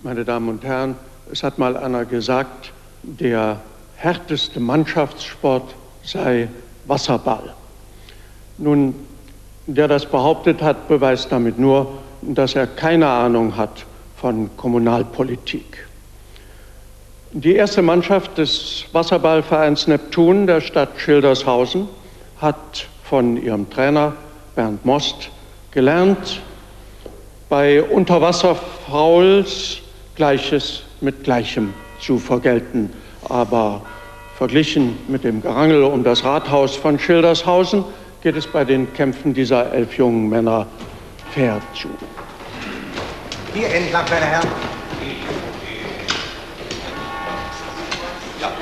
Meine Damen und Herren, es hat mal einer gesagt, der härteste Mannschaftssport sei Wasserball. Nun, der das behauptet hat, beweist damit nur, dass er keine Ahnung hat von Kommunalpolitik. Die erste Mannschaft des Wasserballvereins Neptun der Stadt Schildershausen hat von ihrem Trainer Bernd Most gelernt, bei Unterwasserfouls Gleiches mit Gleichem zu vergelten. Aber verglichen mit dem Gerangel um das Rathaus von Schildershausen geht es bei den Kämpfen dieser 11 jungen Männer fair zu. Hier entlang, meine Herren. Ja,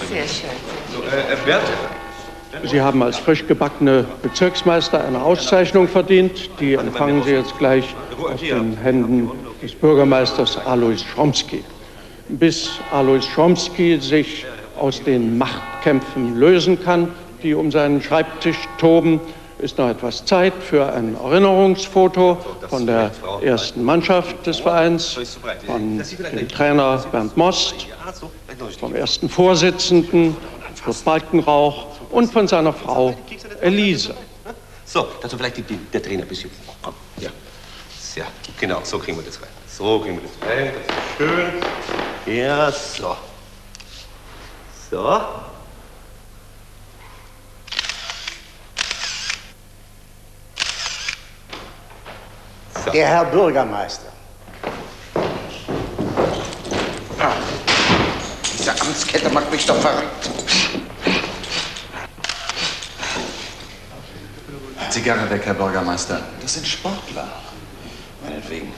sehr schön. So, Bert? Sie haben als frisch gebackene Bezirksmeister eine Auszeichnung verdient. Die empfangen Sie jetzt gleich aus den Händen des Bürgermeisters Alois Schromsky. Bis Alois Schromsky sich aus den Machtkämpfen lösen kann, die um seinen Schreibtisch toben, ist noch etwas Zeit für ein Erinnerungsfoto von der ersten Mannschaft des Vereins, von dem Trainer Bernd Most, vom ersten Vorsitzenden Kurt Balkenrauch und von seiner Frau Elise. So, dazu vielleicht der Trainer ein bisschen. Komm, ja. Ja, genau, so kriegen wir das rein. So kriegen wir das rein, das ist schön. Ja, so. So. So. Der Herr Bürgermeister. Diese Amtskette macht mich doch verrückt. Zigarre weg, Herr Bürgermeister. Das sind Sportler. Meinetwegen.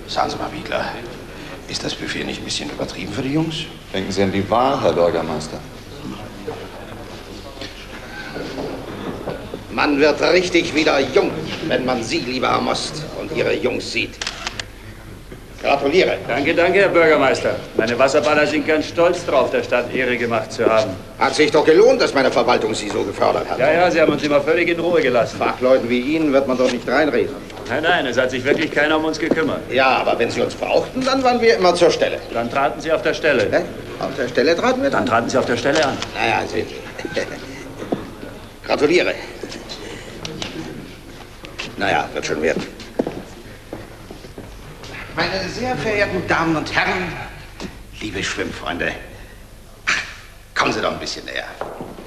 Sagen Sie mal, Wiegler, ist das Buffet nicht ein bisschen übertrieben für die Jungs? Denken Sie an die Wahl, Herr Bürgermeister. Man wird richtig wieder jung, wenn man Sie, lieber Herr Most, und Ihre Jungs sieht. Gratuliere. Danke, danke, Herr Bürgermeister. Meine Wasserballer sind ganz stolz drauf, der Stadt Ehre gemacht zu haben. Hat sich doch gelohnt, dass meine Verwaltung Sie so gefördert hat. Ja, ja, Sie haben uns immer völlig in Ruhe gelassen. Fachleuten wie Ihnen wird man doch nicht reinreden. Nein, nein, es hat sich wirklich keiner um uns gekümmert. Ja, aber wenn Sie uns brauchten, dann waren wir immer zur Stelle. Dann traten Sie auf der Stelle. Ne? Auf der Stelle traten wir Dann traten Sie auf der Stelle an. Naja, sehen Sie. Gratuliere. Naja, wird schon werden. Meine sehr verehrten Damen und Herren, liebe Schwimmfreunde, kommen Sie doch ein bisschen näher.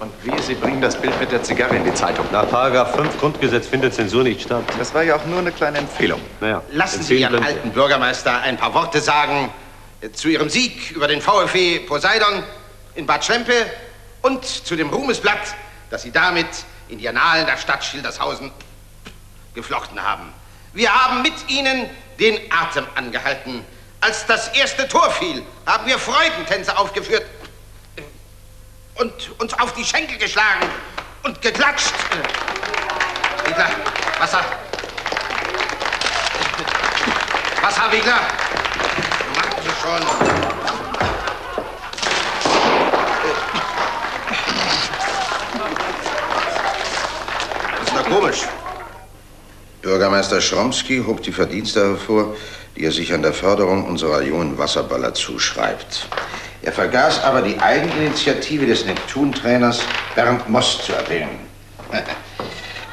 Und wie, Sie bringen das Bild mit der Zigarre in die Zeitung. Nach § 5 Grundgesetz findet Zensur nicht statt. Das war ja auch nur eine kleine Empfehlung. Naja, Lassen Sie Ihren alten Bürgermeister ein paar Worte sagen zu Ihrem Sieg über den VfE Poseidon in Bad Schlempe und zu dem Ruhmesblatt, das Sie damit in die Annalen der Stadt Schildershausen geflochten haben. Wir haben mit Ihnen den Atem angehalten. Als das erste Tor fiel, haben wir Freudentänze aufgeführt und uns auf die Schenkel geschlagen und geklatscht. Wiegler, Wasser. Wasser, Wiegler. Machen Sie schon. Das ist doch komisch. Bürgermeister Schromsky hob die Verdienste hervor, die er sich an der Förderung unserer jungen Wasserballer zuschreibt. Er vergaß aber die Eigeninitiative des Neptun-Trainers Bernd Most zu erwähnen.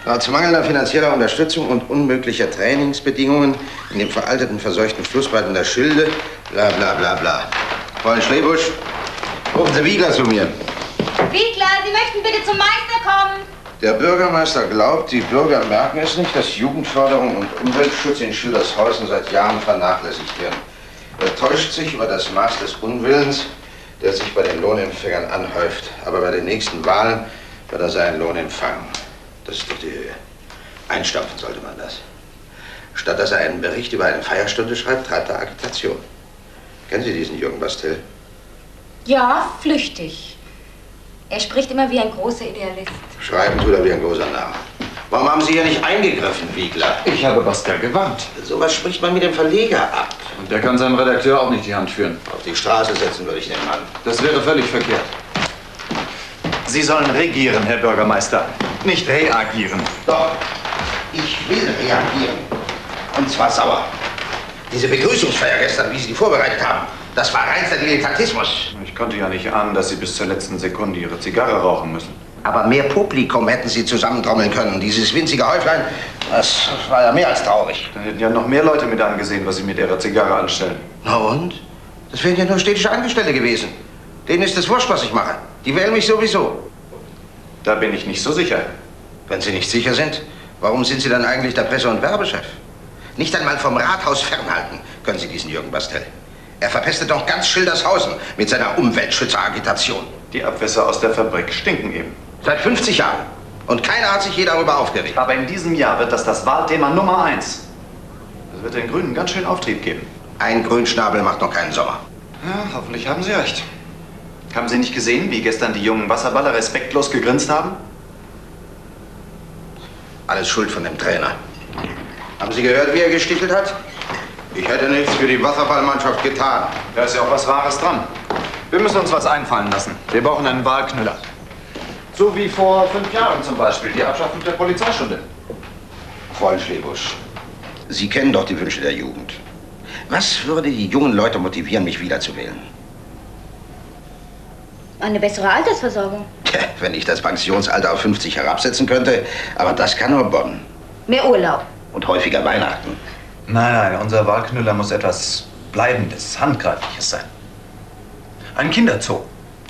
Trotz mangelnder finanzieller Unterstützung und unmöglicher Trainingsbedingungen in dem veralteten, verseuchten Flussbad in der Schilde, bla bla bla bla. Fräulein Schlebusch, rufen Sie Wiegler zu mir. Wiegler, Sie möchten bitte zum Meister kommen. Der Bürgermeister glaubt, die Bürger merken es nicht, dass Jugendförderung und Umweltschutz in Schildershausen seit Jahren vernachlässigt werden. Er täuscht sich über das Maß des Unwillens, der sich bei den Lohnempfängern anhäuft. Aber bei den nächsten Wahlen wird er seinen Lohn empfangen. Das ist doch die Höhe. Einstampfen sollte man das. Statt dass er einen Bericht über eine Feierstunde schreibt, treibt er Agitation. Kennen Sie diesen Jürgen Bastel? Ja, flüchtig. Er spricht immer wie ein großer Idealist. Schreiben tut er wie ein großer Narr. Warum haben Sie hier nicht eingegriffen, Wiegler? Ich habe Bastel gewarnt. Sowas spricht man mit dem Verleger ab. Und Der kann seinem Redakteur auch nicht die Hand führen. Auf die Straße setzen würde ich den Mann. Das wäre völlig verkehrt. Sie sollen regieren, Herr Bürgermeister, nicht reagieren. Doch, ich will reagieren. Und zwar sauer. Diese Begrüßungsfeier gestern, wie Sie die vorbereitet haben, das war reinster Dilettantismus. Ich konnte ja nicht ahnen, dass Sie bis zur letzten Sekunde Ihre Zigarre rauchen müssen. Aber mehr Publikum hätten Sie zusammentrommeln können. Dieses winzige Häuflein, das war ja mehr als traurig. Dann hätten ja noch mehr Leute mit angesehen, was Sie mit Ihrer Zigarre anstellen. Na und? Das wären ja nur städtische Angestellte gewesen. Denen ist es wurscht, was ich mache. Die wählen mich sowieso. Da bin ich nicht so sicher. Wenn Sie nicht sicher sind, warum sind Sie dann eigentlich der Presse- und Werbechef? Nicht einmal vom Rathaus fernhalten können Sie diesen Jürgen Bastel. Er verpestet doch ganz Schildershausen mit seiner Umweltschützeragitation. Die Abwässer aus der Fabrik stinken eben. Seit 50 Jahren. Und keiner hat sich je darüber aufgeregt. Aber in diesem Jahr wird das Wahlthema Nummer 1. Das wird den Grünen ganz schön Auftrieb geben. Ein Grünschnabel macht noch keinen Sommer. Ja, hoffentlich haben Sie recht. Haben Sie nicht gesehen, wie gestern die jungen Wasserballer respektlos gegrinst haben? Alles Schuld von dem Trainer. Haben Sie gehört, wie er gestichelt hat? Ich hätte nichts für die Wasserballmannschaft getan. Da ist ja auch was Wahres dran. Wir müssen uns was einfallen lassen. Wir brauchen einen Wahlknüller. So wie vor 5 Jahren zum Beispiel, die Abschaffung der Polizeistunde. Freund Schlebusch, Sie kennen doch die Wünsche der Jugend. Was würde die jungen Leute motivieren, mich wiederzuwählen? Eine bessere Altersversorgung. Tja, wenn ich das Pensionsalter auf 50 herabsetzen könnte, aber das kann nur Bonn. Mehr Urlaub. Und häufiger Weihnachten. Nein, unser Wahlknüller muss etwas Bleibendes, Handgreifliches sein. Ein Kinderzoo.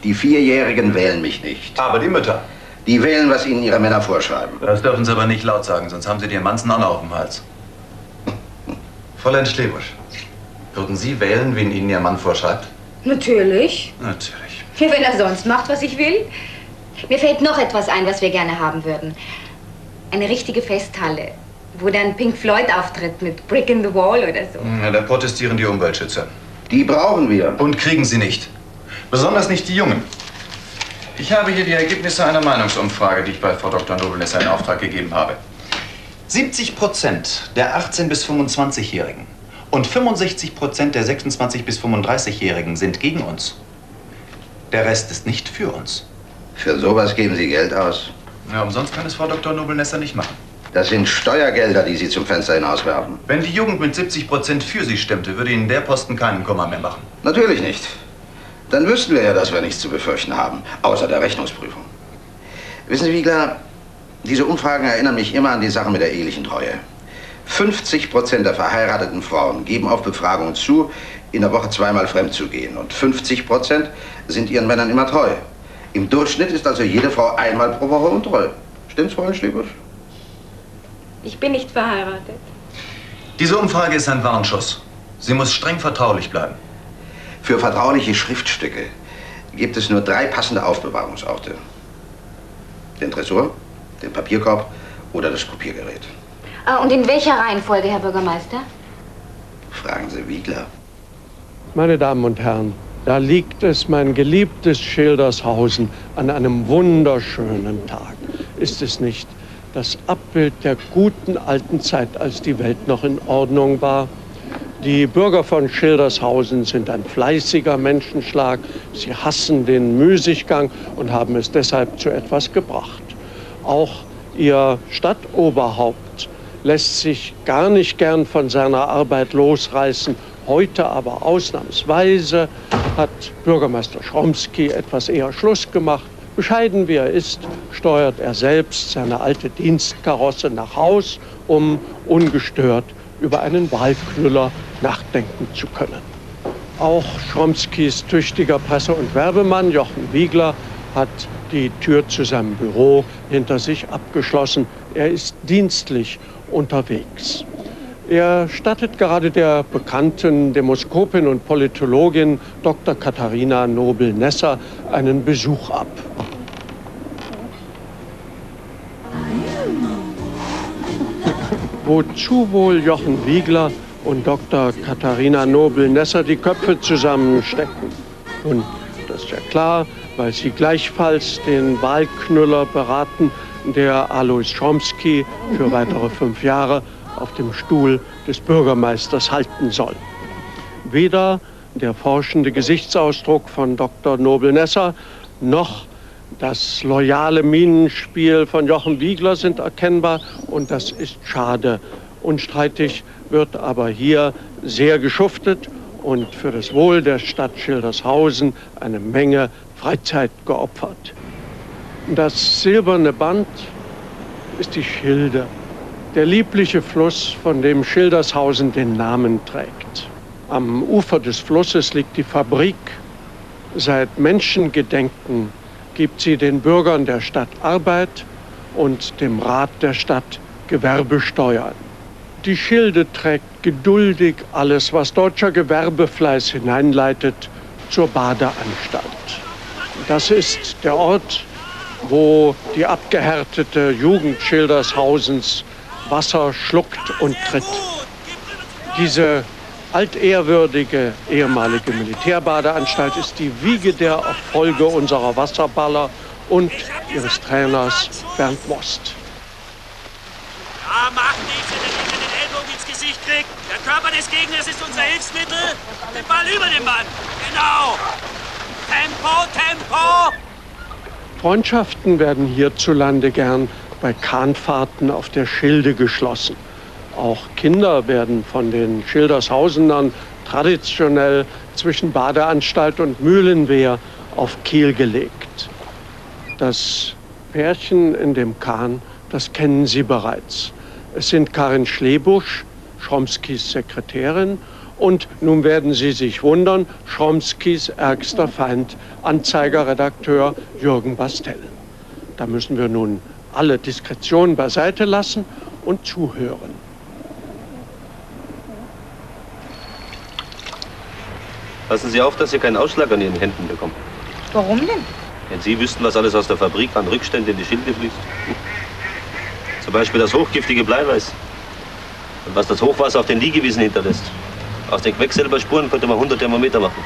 Die 4-Jährigen wählen mich nicht. Aber die Mütter. Die wählen, was ihnen ihre Männer vorschreiben. Das dürfen Sie aber nicht laut sagen, sonst haben Sie den Manzen auch noch auf dem Hals. Fräulein Schlebusch, würden Sie wählen, wen Ihnen Ihr Mann vorschreibt? Natürlich. Natürlich. Ja, wenn er sonst macht, was ich will. Mir fällt noch etwas ein, was wir gerne haben würden. Eine richtige Festhalle, wo dann Pink Floyd auftritt mit Brick in the Wall oder so. Ja, da protestieren die Umweltschützer. Die brauchen wir. Und kriegen sie nicht. Besonders nicht die Jungen. Ich habe hier die Ergebnisse einer Meinungsumfrage, die ich bei Frau Dr. Nobelnesser in Auftrag gegeben habe. 70% der 18- bis 25-Jährigen und 65% der 26- bis 35-Jährigen sind gegen uns. Der Rest ist nicht für uns. Für sowas geben Sie Geld aus. Ja, umsonst kann es Frau Dr. Nobelnesser nicht machen. Das sind Steuergelder, die Sie zum Fenster hinauswerfen. Wenn die Jugend mit 70% für sie stimmte, würde Ihnen der Posten keinen Kummer mehr machen. Natürlich nicht. Dann wüssten wir ja, dass wir nichts zu befürchten haben, außer der Rechnungsprüfung. Wissen Sie, Wiegler, diese Umfragen erinnern mich immer an die Sache mit der ehelichen Treue. 50% der verheirateten Frauen geben auf Befragungen zu, in der Woche 2-mal fremd zu gehen. Und 50% sind ihren Männern immer treu. Im Durchschnitt ist also jede Frau einmal pro Woche untreu. Stimmt's, Fräulein Schlebusch? Ich bin nicht verheiratet. Diese Umfrage ist ein Warnschuss. Sie muss streng vertraulich bleiben. Für vertrauliche Schriftstücke gibt es nur 3 passende Aufbewahrungsorte. Den Tresor, den Papierkorb oder das Kopiergerät. Und in welcher Reihenfolge, Herr Bürgermeister? Fragen Sie Wiegler. Meine Damen und Herren, da liegt es, mein geliebtes Schildershausen, an einem wunderschönen Tag. Ist es nicht das Abbild der guten alten Zeit, als die Welt noch in Ordnung war? Die Bürger von Schildershausen sind ein fleißiger Menschenschlag. Sie hassen den Müßiggang und haben es deshalb zu etwas gebracht. Auch ihr Stadtoberhaupt lässt sich gar nicht gern von seiner Arbeit losreißen. Heute aber ausnahmsweise hat Bürgermeister Schromsky etwas eher Schluss gemacht. Bescheiden wie er ist, steuert er selbst seine alte Dienstkarosse nach Haus, um ungestört über einen Wahlknüller nachdenken zu können. Auch Schromskys tüchtiger Presse- und Werbemann Jochen Wiegler hat die Tür zu seinem Büro hinter sich abgeschlossen. Er ist dienstlich unterwegs. Er stattet gerade der bekannten Demoskopin und Politologin Dr. Katharina Nobel-Nesser einen Besuch ab. Wozu wohl Jochen Wiegler und Dr. Katharina Nobel-Nesser die Köpfe zusammenstecken? Nun, das ist ja klar, weil sie gleichfalls den Wahlknüller beraten, der Alois Schromsky für weitere 5 Jahre auf dem Stuhl des Bürgermeisters halten soll. weder der forschende Gesichtsausdruck von Dr. Nobel-Nesser noch das loyale Minenspiel von Jochen Wiegler sind erkennbar, und das ist schade. Unstreitig wird aber hier sehr geschuftet und für das Wohl der Stadt Schildershausen eine Menge Freizeit geopfert. Das silberne Band ist die Schilde, der liebliche Fluss, von dem Schildershausen den Namen trägt. Am Ufer des Flusses liegt die Fabrik. Seit Menschengedenken gibt sie den Bürgern der Stadt Arbeit und dem Rat der Stadt Gewerbesteuern. Die Schilde trägt geduldig alles, was deutscher Gewerbefleiß hineinleitet, zur Badeanstalt. Das ist der Ort, wo die abgehärtete Jugend Schildershausens Wasser schluckt und tritt. Diese altehrwürdige ehemalige Militärbadeanstalt ist die Wiege der Erfolge unserer Wasserballer und ihres Trainers Bernd Most. Ja, mach nichts, wenn der Gegner den Ellbogen ins Gesicht kriegt. Der Körper des Gegners ist unser Hilfsmittel. Den Ball über den Mann. Genau. Tempo, Tempo. Freundschaften werden hierzulande gern bei Kahnfahrten auf der Schilde geschlossen. Auch Kinder werden von den Schildershausenern traditionell zwischen Badeanstalt und Mühlenwehr auf Kiel gelegt. Das Pärchen in dem Kahn, das kennen Sie bereits. Es sind Karin Schlebusch, Schromskys Sekretärin, und nun werden Sie sich wundern, Schromskys ärgster Feind, Anzeigerredakteur Jürgen Bastell. Da müssen wir nun alle Diskretion beiseite lassen und zuhören. Passen Sie auf, dass Sie keinen Ausschlag an Ihren Händen bekommen. Warum denn? Wenn Sie wüssten, was alles aus der Fabrik an Rückständen in die Schilde fließt. Zum Beispiel das hochgiftige Bleiweiß. Und was das Hochwasser auf den Liegewiesen hinterlässt. Aus den Quecksilberspuren könnte man 100 Thermometer machen.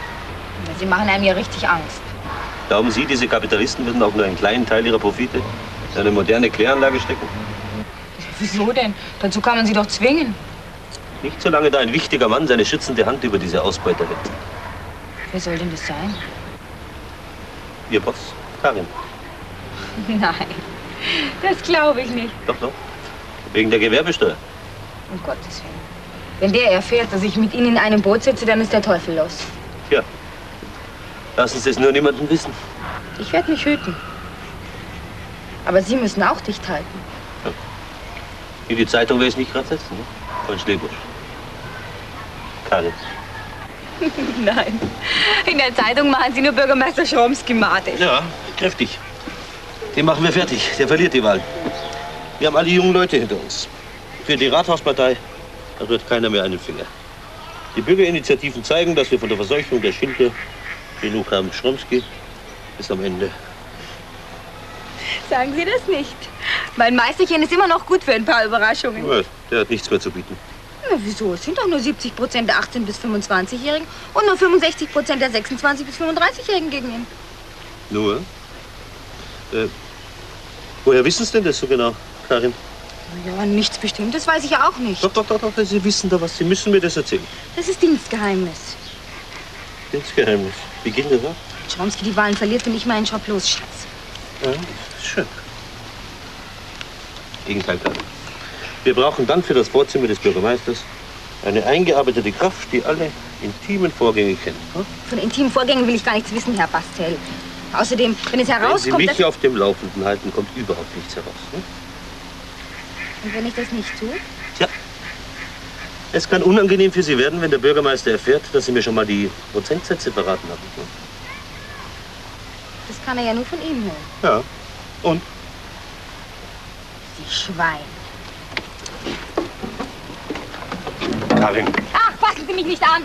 Sie machen einem ja richtig Angst. Glauben Sie, diese Kapitalisten würden auch nur einen kleinen Teil ihrer Profite in eine moderne Kläranlage stecken? Wieso denn? Dazu kann man sie doch zwingen. Nicht solange da ein wichtiger Mann seine schützende Hand über diese Ausbeuter hält. Wer soll denn das sein? Ihr Boss, Karin. Nein, das glaube ich nicht. Doch, doch. Wegen der Gewerbesteuer. Um Gottes Willen. Wenn der erfährt, dass ich mit Ihnen in einem Boot sitze, dann ist der Teufel los. Ja. Lassen Sie es nur niemandem wissen. Ich werde mich hüten. Aber Sie müssen auch dicht halten. Ja. In die Zeitung will ich es nicht gerade setzen, ne? Von Schlebusch. Karin. Nein. In der Zeitung machen Sie nur Bürgermeister Schromsky madig. Ja, kräftig. Den machen wir fertig. Der verliert die Wahl. Wir haben alle jungen Leute hinter uns. Für die Rathauspartei, da rührt keiner mehr einen Finger. Die Bürgerinitiativen zeigen, dass wir von der Verseuchung der Schilde genug haben. Schromsky ist am Ende. Sagen Sie das nicht. Mein Meisterchen ist immer noch gut für ein paar Überraschungen. Ja, der hat nichts mehr zu bieten. Na, wieso? Es sind doch nur 70% der 18- bis 25-Jährigen und nur 65% der 26- bis 35-Jährigen gegen ihn. Nur? Woher wissen Sie denn das so genau, Karin? Ja, nichts Bestimmtes weiß ich ja auch nicht. Doch, Sie wissen da was. Sie müssen mir das erzählen. Das ist Dienstgeheimnis. Dienstgeheimnis. Wie geht das ab? Schromsky die Wahlen verliert, wenn ich meinen Job los, Schatz. Ja, schön. Gegenteil, Karin. Wir brauchen dann für das Vorzimmer des Bürgermeisters eine eingearbeitete Kraft, die alle intimen Vorgänge kennt. Hm? Von intimen Vorgängen will ich gar nichts wissen, Herr Bastell. Außerdem, wenn es herauskommt, wenn Sie mich auf dem Laufenden halten, kommt überhaupt nichts heraus. Hm? Und wenn ich das nicht tue? Tja, es kann unangenehm für Sie werden, wenn der Bürgermeister erfährt, dass Sie mir schon mal die Prozentsätze verraten haben. Hm? Das kann er ja nur von Ihnen hören. Ja, und? Sie Schwein. Karin. Ach, fassen Sie mich nicht an!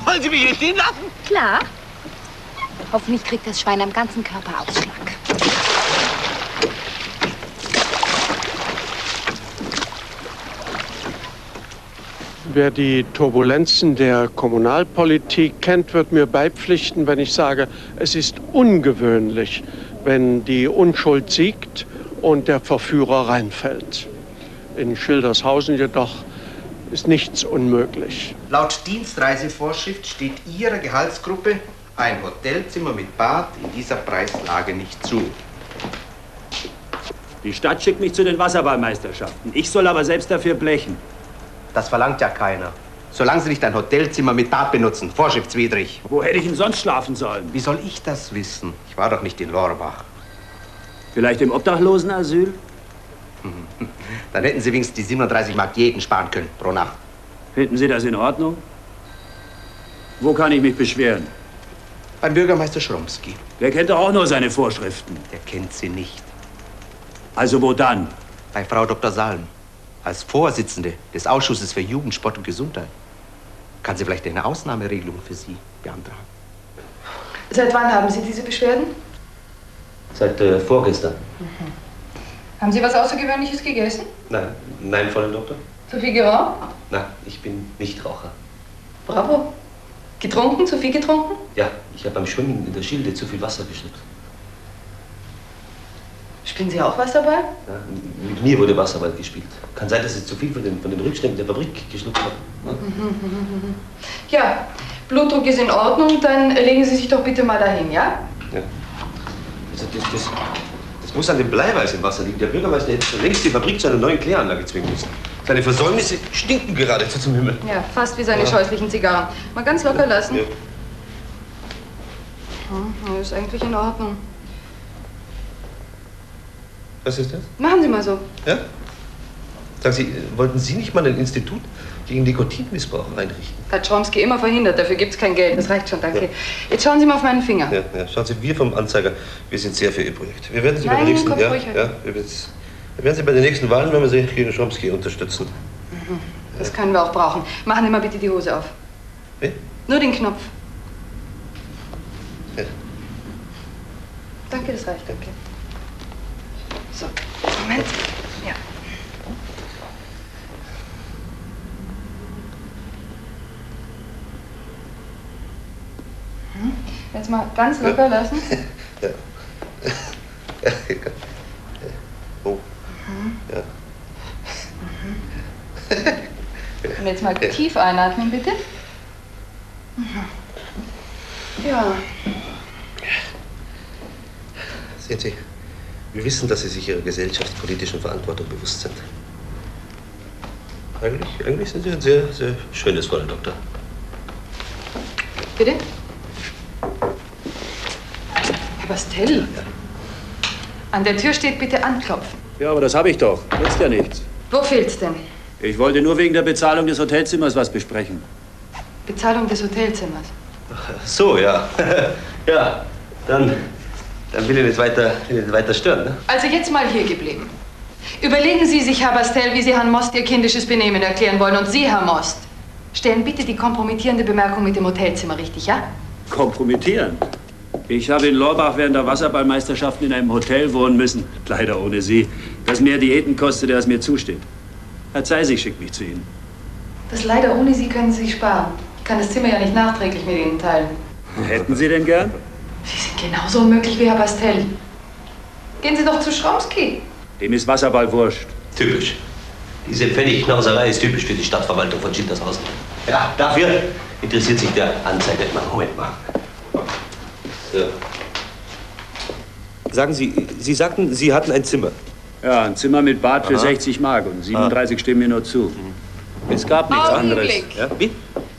Wollen Sie mich stehen lassen? Klar. Hoffentlich kriegt das Schwein am ganzen Körper Ausschlag. Wer die Turbulenzen der Kommunalpolitik kennt, wird mir beipflichten, wenn ich sage, es ist ungewöhnlich, wenn die Unschuld siegt und der Verführer reinfällt. In Schildershausen jedoch ist nichts unmöglich. Laut Dienstreisevorschrift steht Ihrer Gehaltsgruppe ein Hotelzimmer mit Bad in dieser Preislage nicht zu. Die Stadt schickt mich zu den Wasserballmeisterschaften. Ich soll aber selbst dafür blechen. Das verlangt ja keiner. Solange Sie nicht ein Hotelzimmer mit Bad benutzen, vorschriftswidrig. Wo hätte ich denn sonst schlafen sollen? Wie soll ich das wissen? Ich war doch nicht in Lorbach. Vielleicht im Obdachlosenasyl? Dann hätten Sie wenigstens die 37 Mark jeden sparen können pro Nacht. Finden Sie das in Ordnung? Wo kann ich mich beschweren? Beim Bürgermeister Schromsky. Der kennt doch auch nur seine Vorschriften. Der kennt sie nicht. Also wo dann? Bei Frau Dr. Salm. Als Vorsitzende des Ausschusses für Jugend, Sport und Gesundheit. Kann sie vielleicht eine Ausnahmeregelung für Sie beantragen? Seit wann haben Sie diese Beschwerden? Seit vorgestern. Haben Sie was Außergewöhnliches gegessen? Nein, Fräulein Doktor. Zu viel geraucht? Nein, ich bin Nichtraucher. Bravo. Getrunken? Zu viel getrunken? Ja, ich habe beim Schwimmen in der Schilde zu viel Wasser geschluckt. Spielen Sie auch Wasserball? Ja, mit mir wurde Wasserball gespielt. Kann sein, dass ich zu viel von den Rückständen der Fabrik geschluckt habe. Ja, Blutdruck ist in Ordnung, dann legen Sie sich doch bitte mal dahin, ja? Ja. Also das muss an dem Bleiweiß im Wasser liegen. Der Bürgermeister hätte schon längst die Fabrik zu einer neuen Kläranlage zwingen müssen. Seine Versäumnisse stinken geradezu zum Himmel. Ja, fast wie seine scheußlichen Zigarren. Mal ganz locker lassen. Ja. Ja, ist eigentlich in Ordnung. Was ist das? Machen Sie mal so. Ja? Sagen Sie, wollten Sie nicht mal ein Institut gegen Nikotinmissbrauch einrichten? Hat Schromsky immer verhindert, dafür gibt's kein Geld. Das reicht schon, danke. Ja. Jetzt schauen Sie mal auf meinen Finger. Ja. Schauen Sie, wir vom Anzeiger, wir sind sehr für Ihr Projekt. Wir werden Sie Nein, bei der nächsten, Kopf ruhig halten. wir werden Sie bei den nächsten Wahlen, wenn wir Sie gegen Schromsky unterstützen. Das können wir auch brauchen. Machen Sie mal bitte die Hose auf. Wie? Nur den Knopf. Ja. Danke, das reicht, danke. So, Moment. Ja. Jetzt mal ganz locker lassen. Ja. Oh. Ja. Und jetzt mal tief einatmen, bitte. Ja. Sehen Sie, wir wissen, dass Sie sich Ihrer gesellschaftspolitischen Verantwortung bewusst sind. Eigentlich sind Sie ein sehr, sehr schönes Fräulein Doktor. Bitte? Herr Bastel. Ja. An der Tür steht bitte anklopfen. Ja, aber das habe ich doch. Nützt ja nichts. Wo fehlt's denn? Ich wollte nur wegen der Bezahlung des Hotelzimmers was besprechen. Bezahlung des Hotelzimmers. Ach so, ja. Ja, dann will ich nicht weiter stören, ne? Also jetzt mal hier geblieben. Überlegen Sie sich, Herr Bastel, wie Sie Herrn Most Ihr kindisches Benehmen erklären wollen. Und Sie, Herr Most, stellen bitte die kompromittierende Bemerkung mit dem Hotelzimmer richtig, ja? Kompromittierend? Ich habe in Lorbach während der Wasserballmeisterschaften in einem Hotel wohnen müssen. Leider ohne Sie. Das mehr Diäten kostete, als mir zusteht. Herr Zeisig schickt mich zu Ihnen. Das leider ohne Sie können Sie sich sparen. Ich kann das Zimmer ja nicht nachträglich mit Ihnen teilen. Hätten Sie denn gern? Sie sind genauso unmöglich wie Herr Bastel. Gehen Sie doch zu Schromsky. Dem ist Wasserball wurscht. Typisch. Diese Pfennigknauserei ist typisch für die Stadtverwaltung von Schildershausen. Ja, dafür interessiert sich der Anzeiger immer. Moment mal. Ja. Sagen Sie, Sie sagten, Sie hatten ein Zimmer. Ja, ein Zimmer mit Bad für Aha. 60 Mark und 37 stimmen mir nur zu. Es gab nichts anderes. Augenblick. Ja, wie?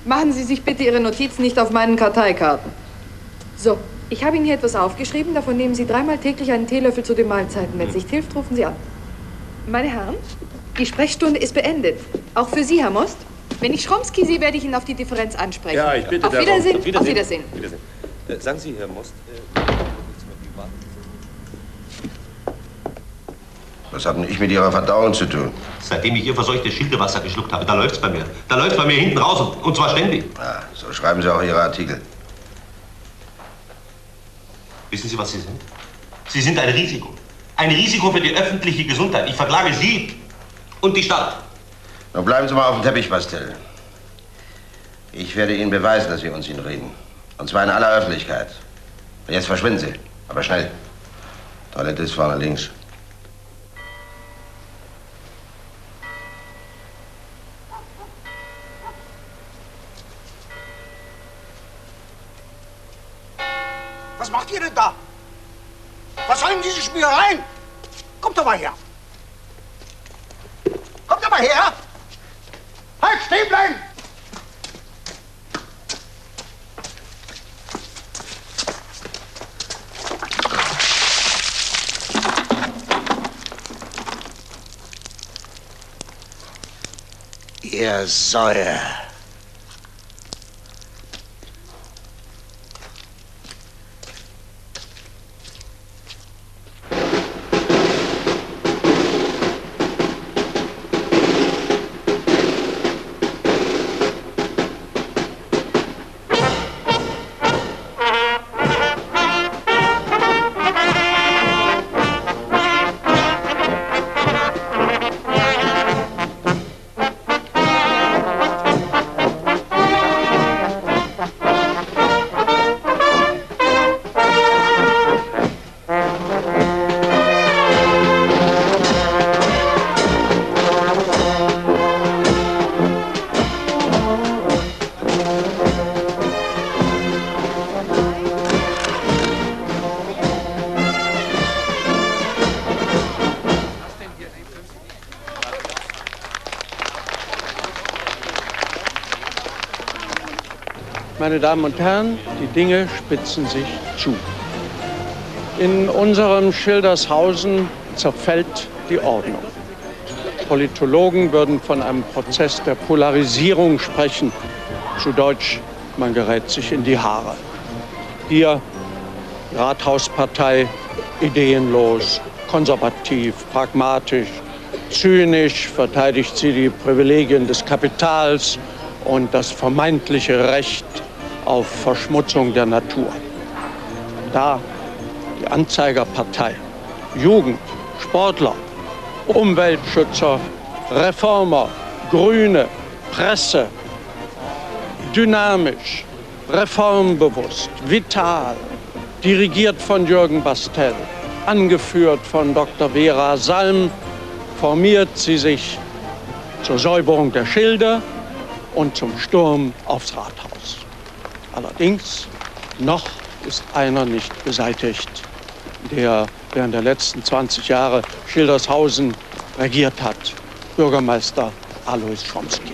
Machen Sie sich bitte Ihre Notizen nicht auf meinen Karteikarten. So, ich habe Ihnen hier etwas aufgeschrieben. Davon nehmen Sie 3-mal täglich einen Teelöffel zu den Mahlzeiten. Wenn es nicht hilft, rufen Sie an. Meine Herren, die Sprechstunde ist beendet. Auch für Sie, Herr Most. Wenn ich Schromsky sehe, werde ich ihn auf die Differenz ansprechen. Ja, ich bitte Auf darum. Wiedersehen. Auf Wiedersehen. Auf Wiedersehen. Sagen Sie, Herr Most, Was hat denn ich mit Ihrer Verdauung zu tun? seitdem ich Ihr verseuchtes Schildewasser geschluckt habe, da läuft's bei mir. Da läuft's bei mir hinten raus und zwar ständig. Ah, so schreiben Sie auch Ihre Artikel. Wissen Sie, was Sie sind? Sie sind ein Risiko. Ein Risiko für die öffentliche Gesundheit. Ich verklage Sie und die Stadt. Nun bleiben Sie mal auf dem Teppich, Bastel. Ich werde Ihnen beweisen, dass wir uns Ihnen reden. Und zwar in aller Öffentlichkeit. Und jetzt verschwinden Sie. Aber schnell. Toilette ist vorne links. Was macht ihr denn da? Was sollen diese Schmierereien? Kommt doch mal her! Kommt doch mal her! Halt, stehen bleiben! Ihr Säue. Meine Damen und Herren, die Dinge spitzen sich zu. In unserem Schildershausen zerfällt die Ordnung. Politologen würden von einem Prozess der Polarisierung sprechen. Zu Deutsch, man gerät sich in die Haare. Hier die Rathauspartei, ideenlos, konservativ, pragmatisch, zynisch verteidigt sie die Privilegien des Kapitals und das vermeintliche Recht auf Verschmutzung der Natur. Da die Anzeigerpartei, Jugend, Sportler, Umweltschützer, Reformer, Grüne, Presse, dynamisch, reformbewusst, vital, dirigiert von Jürgen Bastell, angeführt von Dr. Vera Salm, formiert sie sich zur Säuberung der Schilder und zum Sturm aufs Rathaus. Allerdings, noch ist einer nicht beseitigt, der während der letzten 20 Jahre Schildershausen regiert hat, Bürgermeister Alois Chomsky.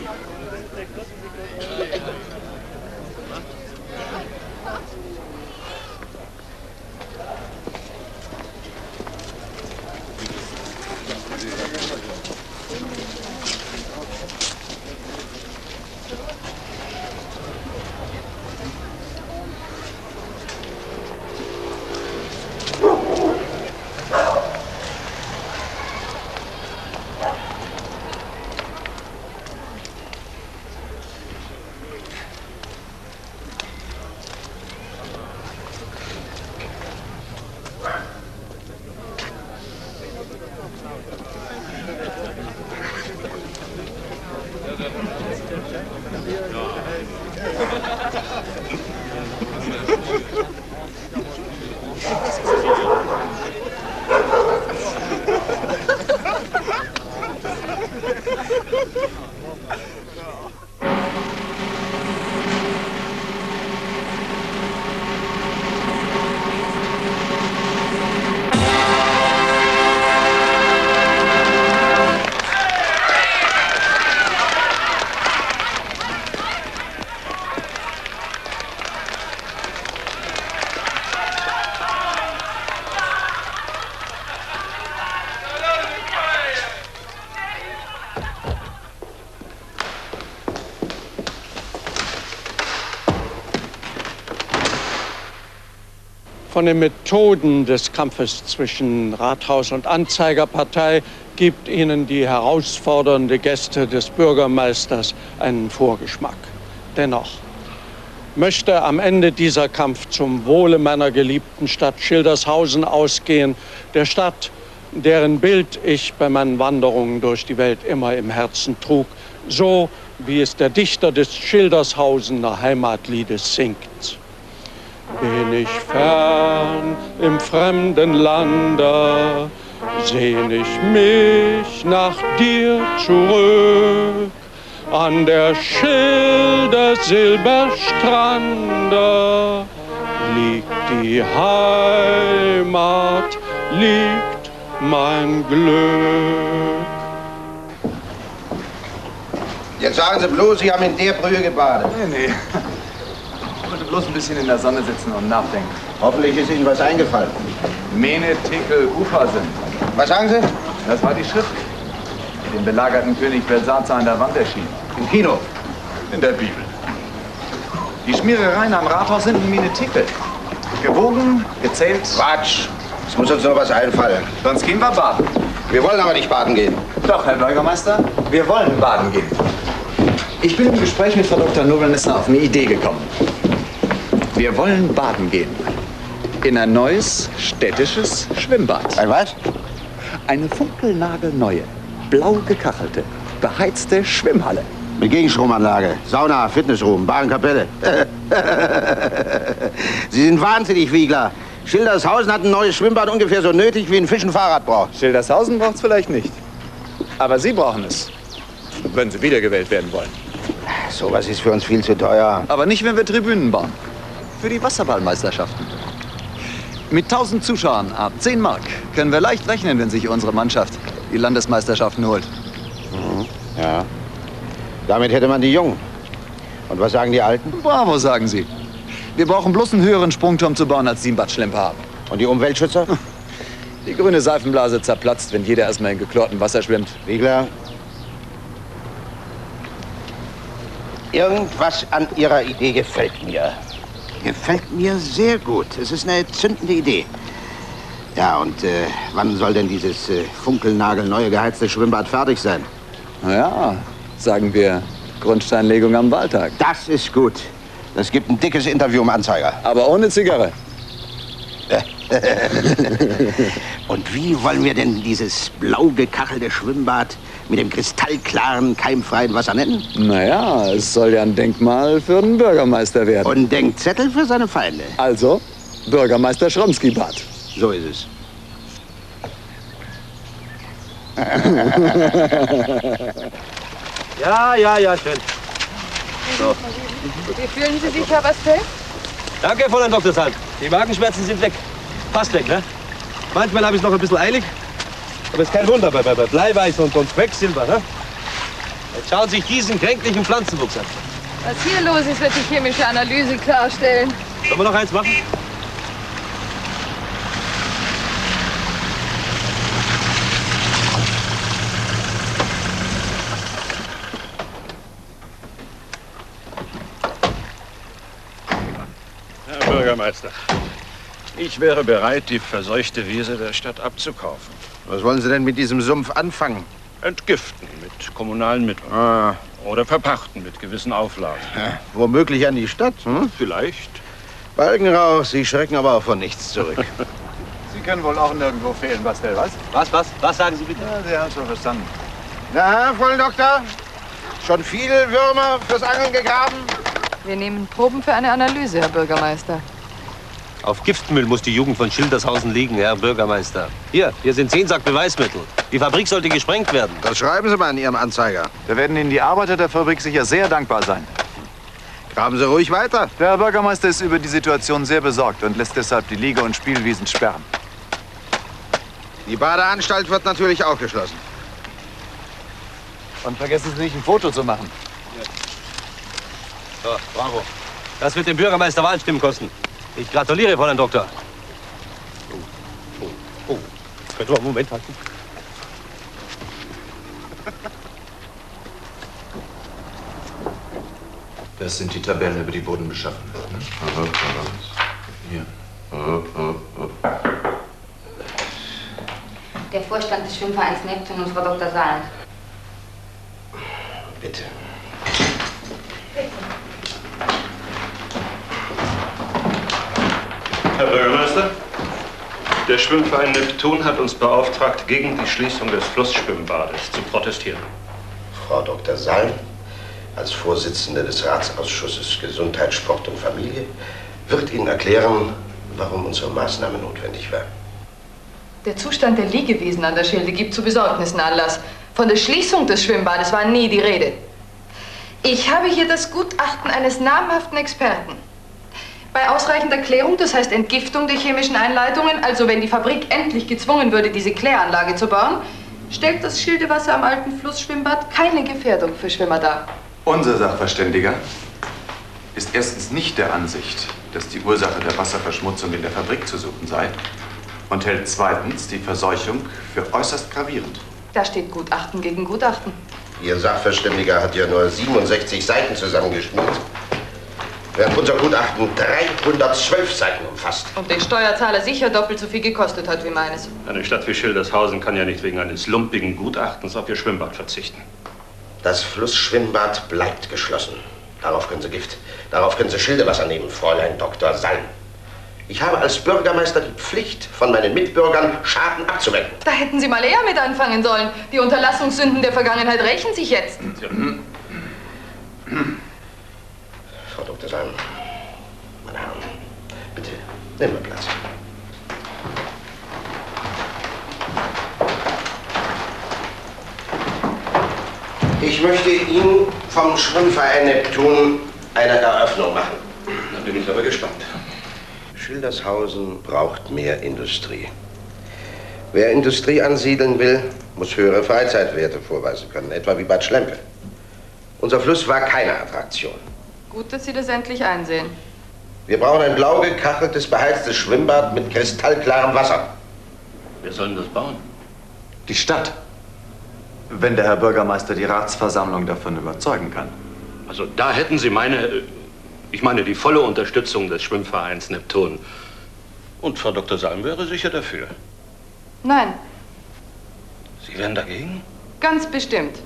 Von den Methoden des Kampfes zwischen Rathaus und Anzeigerpartei gibt Ihnen die herausfordernde Geste des Bürgermeisters einen Vorgeschmack. Dennoch möchte am Ende dieser Kampf zum Wohle meiner geliebten Stadt Schildershausen ausgehen, der Stadt, deren Bild ich bei meinen Wanderungen durch die Welt immer im Herzen trug, so wie es der Dichter des Schildershausener Heimatliedes singt. Bin ich fern im fremden Lande, sehn ich mich nach dir zurück, an der Schilder Silberstrande liegt die Heimat, liegt mein Glück. Jetzt sagen Sie bloß, Sie haben in der Brühe gebadet. Nee. Ich wollte bloß ein bisschen in der Sonne sitzen und nachdenken. Hoffentlich ist Ihnen was eingefallen. Mene, Tekel, Ufersinn. Was sagen Sie? Das war die Schrift, die dem belagerten König Belsazar an der Wand erschien. Im Kino? In der Bibel. Die Schmierereien am Rathaus sind in Mene, Tekel. Gewogen, gezählt. Quatsch. Es muss uns noch was einfallen. Sonst gehen wir baden. Wir wollen aber nicht baden gehen. Doch, Herr Bürgermeister, wir wollen baden gehen. Ich bin im Gespräch mit Frau Dr. Nobelnessner auf eine Idee gekommen. Wir wollen baden gehen. In ein neues städtisches Schwimmbad. Ein was? Eine funkelnagelneue, blau gekachelte, beheizte Schwimmhalle. Mit Gegenstromanlage, Sauna, Fitnessroom, Badenkapelle. Sie sind wahnsinnig, Wiegler. Schildershausen hat ein neues Schwimmbad ungefähr so nötig, wie ein Fisch ein Fahrrad braucht. Schildershausen braucht es vielleicht nicht. Aber Sie brauchen es, wenn Sie wiedergewählt werden wollen. Sowas ist für uns viel zu teuer. Aber nicht, wenn wir Tribünen bauen. Für die Wasserballmeisterschaften. Mit 1000 Zuschauern ab 10 Mark können wir leicht rechnen, wenn sich unsere Mannschaft die Landesmeisterschaften holt. Mhm. Ja. Damit hätte man die Jungen. Und was sagen die Alten? Bravo, sagen sie. Wir brauchen bloß einen höheren Sprungturm zu bauen, als Sie in Bad Schlempe haben. Und die Umweltschützer? Die grüne Seifenblase zerplatzt, wenn jeder erstmal in geklortem Wasser schwimmt. Wiegler? Irgendwas an Ihrer Idee gefällt mir. Gefällt mir sehr gut. Es ist eine zündende Idee. Ja, und wann soll denn dieses funkelnagelneue geheizte Schwimmbad fertig sein? Na ja, sagen wir Grundsteinlegung am Wahltag. Das ist gut. Das gibt ein dickes Interview im Anzeiger. Aber ohne Zigarre. Und wie wollen wir denn dieses blau gekachelte Schwimmbad mit dem kristallklaren, keimfreien Wasser nennen? Naja, es soll ja ein Denkmal für den Bürgermeister werden. Und ein Denkzettel für seine Feinde. Also, Bürgermeister Schromsky-Bad. So ist es. Ja, schön. So. Wie fühlen Sie sich, Herr Bastel? Danke, Fräulein Dr. Sand. Die Magenschmerzen sind weg. Fast weg, ne? Manchmal habe ich es noch ein bisschen eilig. Aber ist kein Wunder bei Bleiweiß und Quecksilber, ne? Jetzt schauen Sie sich diesen kränklichen Pflanzenwuchs an. Was hier los ist, wird die chemische Analyse klarstellen. Sollen wir noch eins machen? Herr Bürgermeister, ich wäre bereit, die verseuchte Wiese der Stadt abzukaufen. Was wollen Sie denn mit diesem Sumpf anfangen? Entgiften mit kommunalen Mitteln. Oder verpachten mit gewissen Auflagen. Ja, womöglich an die Stadt, hm? Vielleicht. Balkenrauch, Sie schrecken aber auch von nichts zurück. Sie können wohl auch nirgendwo fehlen, Bastel, was? Was sagen Sie bitte? Ja, Sie haben schon verstanden. Na, Fräulein Doktor? Schon viele Würmer fürs Angeln gegraben? Wir nehmen Proben für eine Analyse, Herr Bürgermeister. Auf Giftmüll muss die Jugend von Schildershausen liegen, Herr Bürgermeister. Hier sind 10 Sack Beweismittel. Die Fabrik sollte gesprengt werden. Das schreiben Sie mal in Ihrem Anzeiger. Da werden Ihnen die Arbeiter der Fabrik sicher sehr dankbar sein. Graben Sie ruhig weiter. Der Herr Bürgermeister ist über die Situation sehr besorgt und lässt deshalb die Liege- und Spielwiesen sperren. Die Badeanstalt wird natürlich auch geschlossen. Und vergessen Sie nicht, ein Foto zu machen. So, bravo. Das wird dem Bürgermeister Wahlstimmen kosten. Ich gratuliere, Fräulein Doktor. Oh. Könnt ihr mal einen Moment halten? Das sind die Tabellen über die Bodenbeschaffenheit. Ne? Hier. Der Vorstand des Schwimmvereins Neptun und Frau Dr. Sand. Bitte. Herr Bürgermeister, der Schwimmverein Neptun hat uns beauftragt, gegen die Schließung des Flussschwimmbades zu protestieren. Frau Dr. Salm, als Vorsitzende des Ratsausschusses Gesundheit, Sport und Familie, wird Ihnen erklären, warum unsere Maßnahme notwendig war. Der Zustand der Liegewiesen an der Schilde gibt zu Besorgnissen Anlass. Von der Schließung des Schwimmbades war nie die Rede. Ich habe hier das Gutachten eines namhaften Experten. Bei ausreichender Klärung, das heißt Entgiftung der chemischen Einleitungen, also wenn die Fabrik endlich gezwungen würde, diese Kläranlage zu bauen, stellt das Schildewasser am alten Flussschwimmbad keine Gefährdung für Schwimmer dar. Unser Sachverständiger ist erstens nicht der Ansicht, dass die Ursache der Wasserverschmutzung in der Fabrik zu suchen sei und hält zweitens die Verseuchung für äußerst gravierend. Da steht Gutachten gegen Gutachten. Ihr Sachverständiger hat ja nur 67 Seiten zusammengeschnitten, während unser Gutachten 312 Seiten umfasst. Und den Steuerzahler sicher doppelt so viel gekostet hat wie meines. Eine Stadt wie Schildershausen kann ja nicht wegen eines lumpigen Gutachtens auf ihr Schwimmbad verzichten. Das Flussschwimmbad bleibt geschlossen. Darauf können Sie Gift, darauf können Sie Schildewasser nehmen, Fräulein Dr. Salm. Ich habe als Bürgermeister die Pflicht, von meinen Mitbürgern Schaden abzuwenden. Da hätten Sie mal eher mit anfangen sollen. Die Unterlassungssünden der Vergangenheit rächen sich jetzt. Frau Dr. Salm, meine Herren, bitte, nehmen wir Platz. Ich möchte Ihnen vom Schwimmverein Neptun eine Eröffnung machen. Da bin ich aber gespannt. Schildershausen braucht mehr Industrie. Wer Industrie ansiedeln will, muss höhere Freizeitwerte vorweisen können, etwa wie Bad Schlempe. Unser Fluss war keine Attraktion. Gut, dass Sie das endlich einsehen. Wir brauchen ein blau gekacheltes, beheiztes Schwimmbad mit kristallklarem Wasser. Wer soll denn das bauen? Die Stadt. Wenn der Herr Bürgermeister die Ratsversammlung davon überzeugen kann. Also da hätten Sie ich meine die volle Unterstützung des Schwimmvereins Neptun. Und Frau Dr. Salm wäre sicher dafür. Nein, Sie wären dagegen? ganz bestimmt.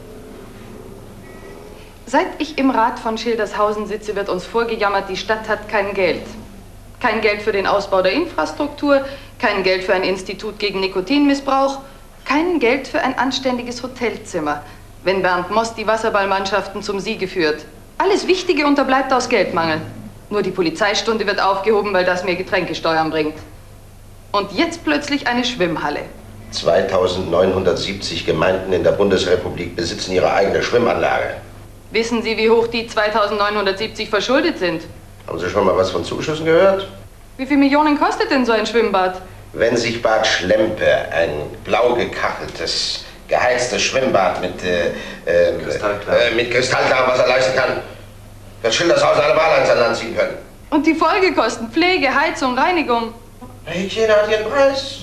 Seit ich im Rat von Schildershausen sitze, wird uns vorgejammert, die Stadt hat kein Geld. Kein Geld für den Ausbau der Infrastruktur, kein Geld für ein Institut gegen Nikotinmissbrauch, kein Geld für ein anständiges Hotelzimmer, wenn Bernd Moss die Wasserballmannschaften zum Siege führt. Alles Wichtige unterbleibt aus Geldmangel. Nur die Polizeistunde wird aufgehoben, weil das mehr Getränkesteuern bringt. Und jetzt plötzlich eine Schwimmhalle. 2970 Gemeinden in der Bundesrepublik besitzen ihre eigene Schwimmanlage. Wissen Sie, wie hoch die 2970 verschuldet sind? Haben Sie schon mal was von Zuschüssen gehört? Wie viel Millionen kostet denn so ein Schwimmbad? Wenn sich Bad Schlempe ein blau gekacheltes, geheiztes Schwimmbad mit kristallklarem Wasser leisten kann, wird Schildershausen eine Wahl an Land ziehen können. Und die Folgekosten, Pflege, Heizung, Reinigung. Hygiene hat ihren Preis.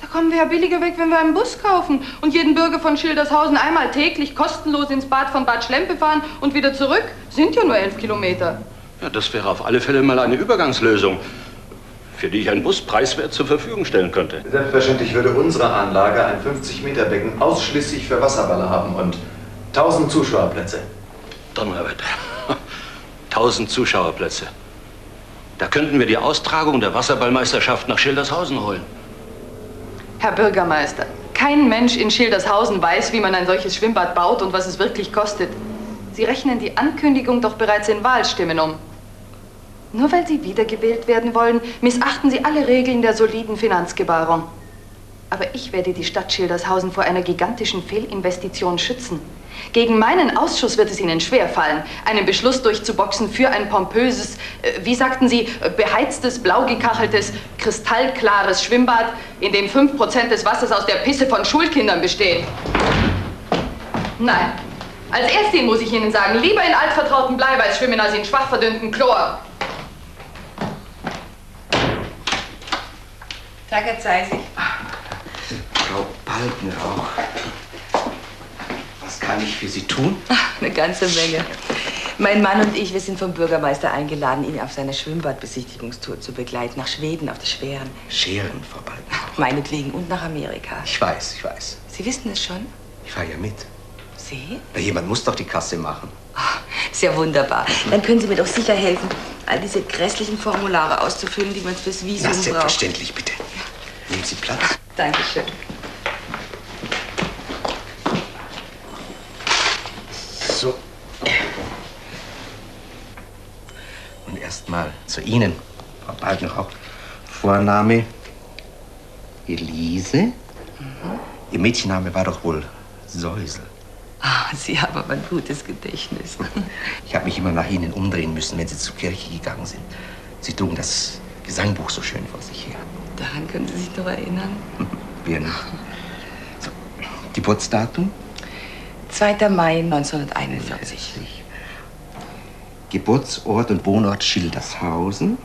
Da kommen wir ja billiger weg, wenn wir einen Bus kaufen und jeden Bürger von Schildershausen einmal täglich kostenlos ins Bad von Bad Schlempe fahren und wieder zurück. Sind ja nur 11 Kilometer. Ja, das wäre auf alle Fälle mal eine Übergangslösung, für die ich einen Bus preiswert zur Verfügung stellen könnte. Selbstverständlich würde unsere Anlage ein 50-Meter-Becken ausschließlich für Wasserballer haben und 1000 Zuschauerplätze. Donnerwetter. 1000 Zuschauerplätze. Da könnten wir die Austragung der Wasserballmeisterschaft nach Schildershausen holen. Herr Bürgermeister, kein Mensch in Schildershausen weiß, wie man ein solches Schwimmbad baut und was es wirklich kostet. Sie rechnen die Ankündigung doch bereits in Wahlstimmen um. Nur weil Sie wiedergewählt werden wollen, missachten Sie alle Regeln der soliden Finanzgebarung. Aber ich werde die Stadt Schildershausen vor einer gigantischen Fehlinvestition schützen. Gegen meinen Ausschuss wird es Ihnen schwerfallen, einen Beschluss durchzuboxen für ein pompöses, wie sagten Sie, beheiztes, blau gekacheltes, kristallklares Schwimmbad, in dem 5% des Wassers aus der Pisse von Schulkindern besteht. Nein. Als Erstin muss ich Ihnen sagen, lieber in altvertrauten Bleiweiß schwimmen als in schwach verdünnten Chlor. Tag, Herr Zeisig. Frau Balkenrauch, was kann ich für Sie tun? Ach, eine ganze Menge. Mein Mann und ich, wir sind vom Bürgermeister eingeladen, ihn auf seiner Schwimmbadbesichtigungstour zu begleiten, nach Schweden, auf die Schweren. Scheren, Frau Balkenrauch. Meinetwegen und nach Amerika. Ich weiß, ich weiß. Sie wissen es schon? Ich fahre ja mit. Sie? Na, jemand muss doch die Kasse machen. Ach, ist ja wunderbar. Dann können Sie mir doch sicher helfen, all diese grässlichen Formulare auszufüllen, die man fürs Visum Na, braucht. selbstverständlich, bitte. Nehmen Sie Platz. Dankeschön. So. Und erst mal zu Ihnen, Frau Balkenrauch. Vorname Elise. Mhm. Ihr Mädchenname war doch wohl Säusel. Ah, Sie haben aber ein gutes Gedächtnis. Ich habe mich immer nach Ihnen umdrehen müssen, wenn Sie zur Kirche gegangen sind. Sie trugen das Gesangbuch so schön vor sich her. Daran können Sie sich noch erinnern? Wir nicht. So, Geburtsdatum? 2. Mai 1941. Geburtsort und Wohnort Schildershausen.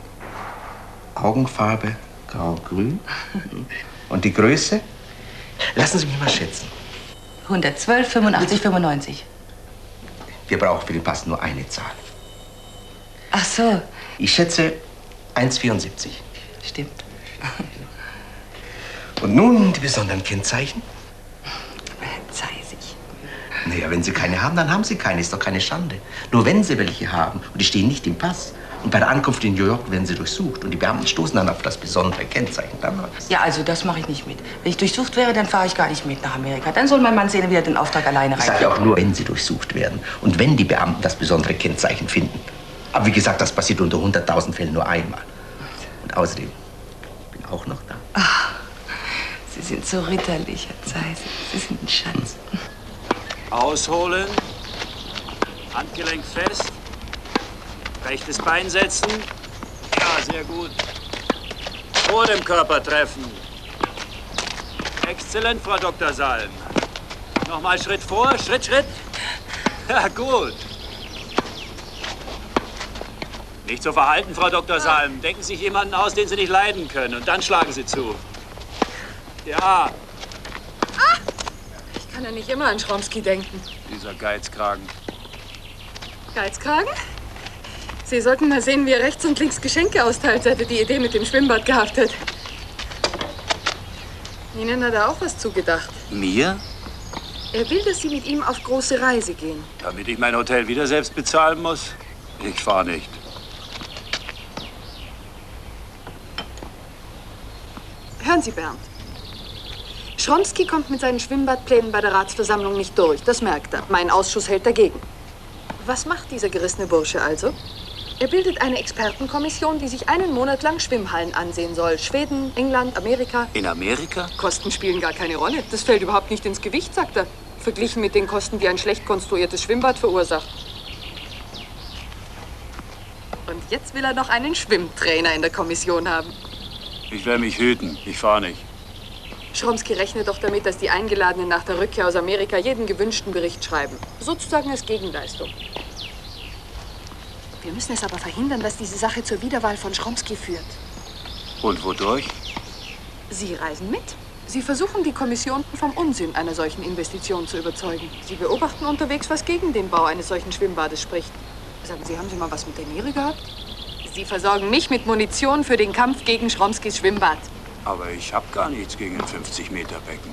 Augenfarbe grau-grün. Und die Größe? Lassen Sie mich mal schätzen. 112, 85, 95. Wir brauchen für den Pass nur eine Zahl. Ach so. Ich schätze 1,74. Stimmt. Und nun die besonderen Kennzeichen. Zeisig. Naja, wenn Sie keine haben, dann haben Sie keine. Ist doch keine Schande. Nur wenn Sie welche haben und die stehen nicht im Pass. Und bei der Ankunft in New York werden Sie durchsucht. Und die Beamten stoßen dann auf das besondere Kennzeichen. Dann läuft's. Ja, also das mache ich nicht mit. Wenn ich durchsucht wäre, dann fahre ich gar nicht mit nach Amerika. Dann soll mein Mann sehen, wie er den Auftrag alleine Ich rein. sage ja auch nur, wenn Sie durchsucht werden. Und wenn die Beamten das besondere Kennzeichen finden. Aber wie gesagt, das passiert unter 100.000 Fällen nur einmal. Und außerdem, ich bin auch noch da. Ach, Sie sind so ritterlich, Herr Zeisig. Sie sind ein Schatz. Ausholen. Handgelenk fest. Rechtes Bein setzen. Ja, sehr gut. Vor dem Körper treffen. Exzellent, Frau Dr. Salm. Nochmal Schritt vor, Schritt. Ja, gut. Nicht so verhalten, Frau Dr. Salm. Denken Sie sich jemanden aus, den Sie nicht leiden können. Und dann schlagen Sie zu. Ja. Ich kann ja nicht immer an Schromsky denken. Dieser Geizkragen. Geizkragen? Sie sollten mal sehen, wie er rechts und links Geschenke austeilt, seit er die Idee mit dem Schwimmbad gehabt hat. Ihnen hat er auch was zugedacht. Mir? Er will, dass Sie mit ihm auf große Reise gehen. Damit ich mein Hotel wieder selbst bezahlen muss? Ich fahr nicht. Hören Sie, Bernd. Schromsky kommt mit seinen Schwimmbadplänen bei der Ratsversammlung nicht durch. Das merkt er. Mein Ausschuss hält dagegen. Was macht dieser gerissene Bursche also? Er bildet eine Expertenkommission, die sich einen Monat lang Schwimmhallen ansehen soll. Schweden, England, Amerika. In Amerika? Kosten spielen gar keine Rolle. Das fällt überhaupt nicht ins Gewicht, sagt er. Verglichen mit den Kosten, die ein schlecht konstruiertes Schwimmbad verursacht. Und jetzt will er noch einen Schwimmtrainer in der Kommission haben. Ich werde mich hüten. Ich fahr nicht. Schromsky rechnet doch damit, dass die Eingeladenen nach der Rückkehr aus Amerika jeden gewünschten Bericht schreiben. Sozusagen als Gegenleistung. Wir müssen es aber verhindern, dass diese Sache zur Wiederwahl von Schromsky führt. Und wodurch? Sie reisen mit. Sie versuchen, die Kommission vom Unsinn einer solchen Investition zu überzeugen. Sie beobachten unterwegs, was gegen den Bau eines solchen Schwimmbades spricht. Sagen Sie, haben Sie mal was mit der Niere gehabt? Sie versorgen mich mit Munition für den Kampf gegen Schromskys Schwimmbad. Aber ich habe gar nichts gegen ein 50-Meter-Becken.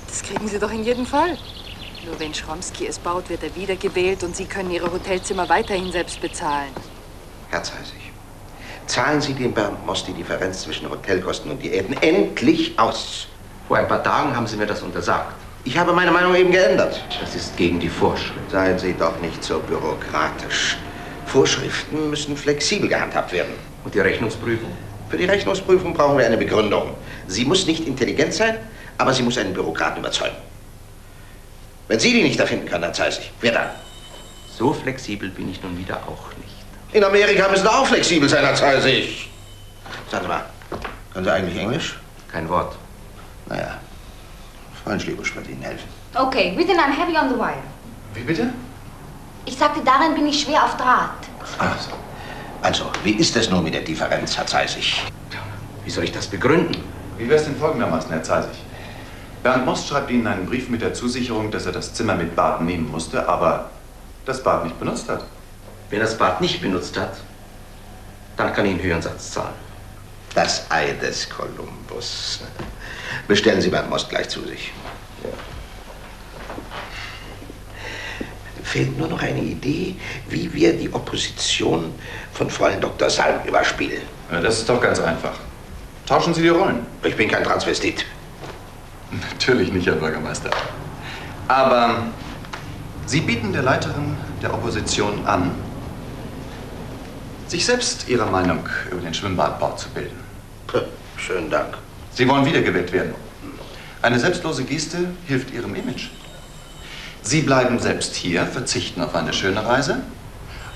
Das kriegen Sie doch in jedem Fall. Nur wenn Schromsky es baut, wird er wiedergewählt und Sie können Ihre Hotelzimmer weiterhin selbst bezahlen. Herr Zeisig, zahlen Sie dem Bernd Moss die Differenz zwischen Hotelkosten und Diäten endlich aus. Vor ein paar Tagen haben Sie mir das untersagt. Ich habe meine Meinung eben geändert. Das ist gegen die Vorschrift. Seien Sie doch nicht so bürokratisch. Vorschriften müssen flexibel gehandhabt werden. Und die Rechnungsprüfung? Für die Rechnungsprüfung brauchen wir eine Begründung. Sie muss nicht intelligent sein, aber sie muss einen Bürokraten überzeugen. Wenn Sie die nicht erfinden können, Herr Zeisig, wer dann? So flexibel bin ich nun wieder auch nicht. In Amerika müssen Sie auch flexibel sein, Herr Zeisig. Sagen Sie mal, können Sie eigentlich Englisch? Kein Wort. Naja, Freund Schlebusch wird Ihnen helfen. Okay, written I'm heavy on the wire. Wie bitte? Ich sagte, darin bin ich schwer auf Draht. Ach so. Also, wie ist es nun mit der Differenz, Herr Zeisig? Wie soll ich das begründen? Wie wäre es denn folgendermaßen, Herr Zeisig? Bernd Most schreibt Ihnen einen Brief mit der Zusicherung, dass er das Zimmer mit Bad nehmen musste, aber das Bad nicht benutzt hat. Wer das Bad nicht benutzt hat, dann kann ich einen höheren Satz zahlen. Das Ei des Kolumbus. Bestellen Sie Bernd Most gleich zu sich. Ja. Fehlt nur noch eine Idee, wie wir die Opposition von Fräulein Dr. Salm überspielen. Ja, das ist doch ganz einfach. Tauschen Sie die Rollen. Ich bin kein Transvestit. Natürlich nicht, Herr Bürgermeister. Aber Sie bieten der Leiterin der Opposition an, sich selbst ihre Meinung über den Schwimmbadbau zu bilden. Schönen Dank. Sie wollen wiedergewählt werden. Eine selbstlose Geste hilft Ihrem Image. Sie bleiben selbst hier, verzichten auf eine schöne Reise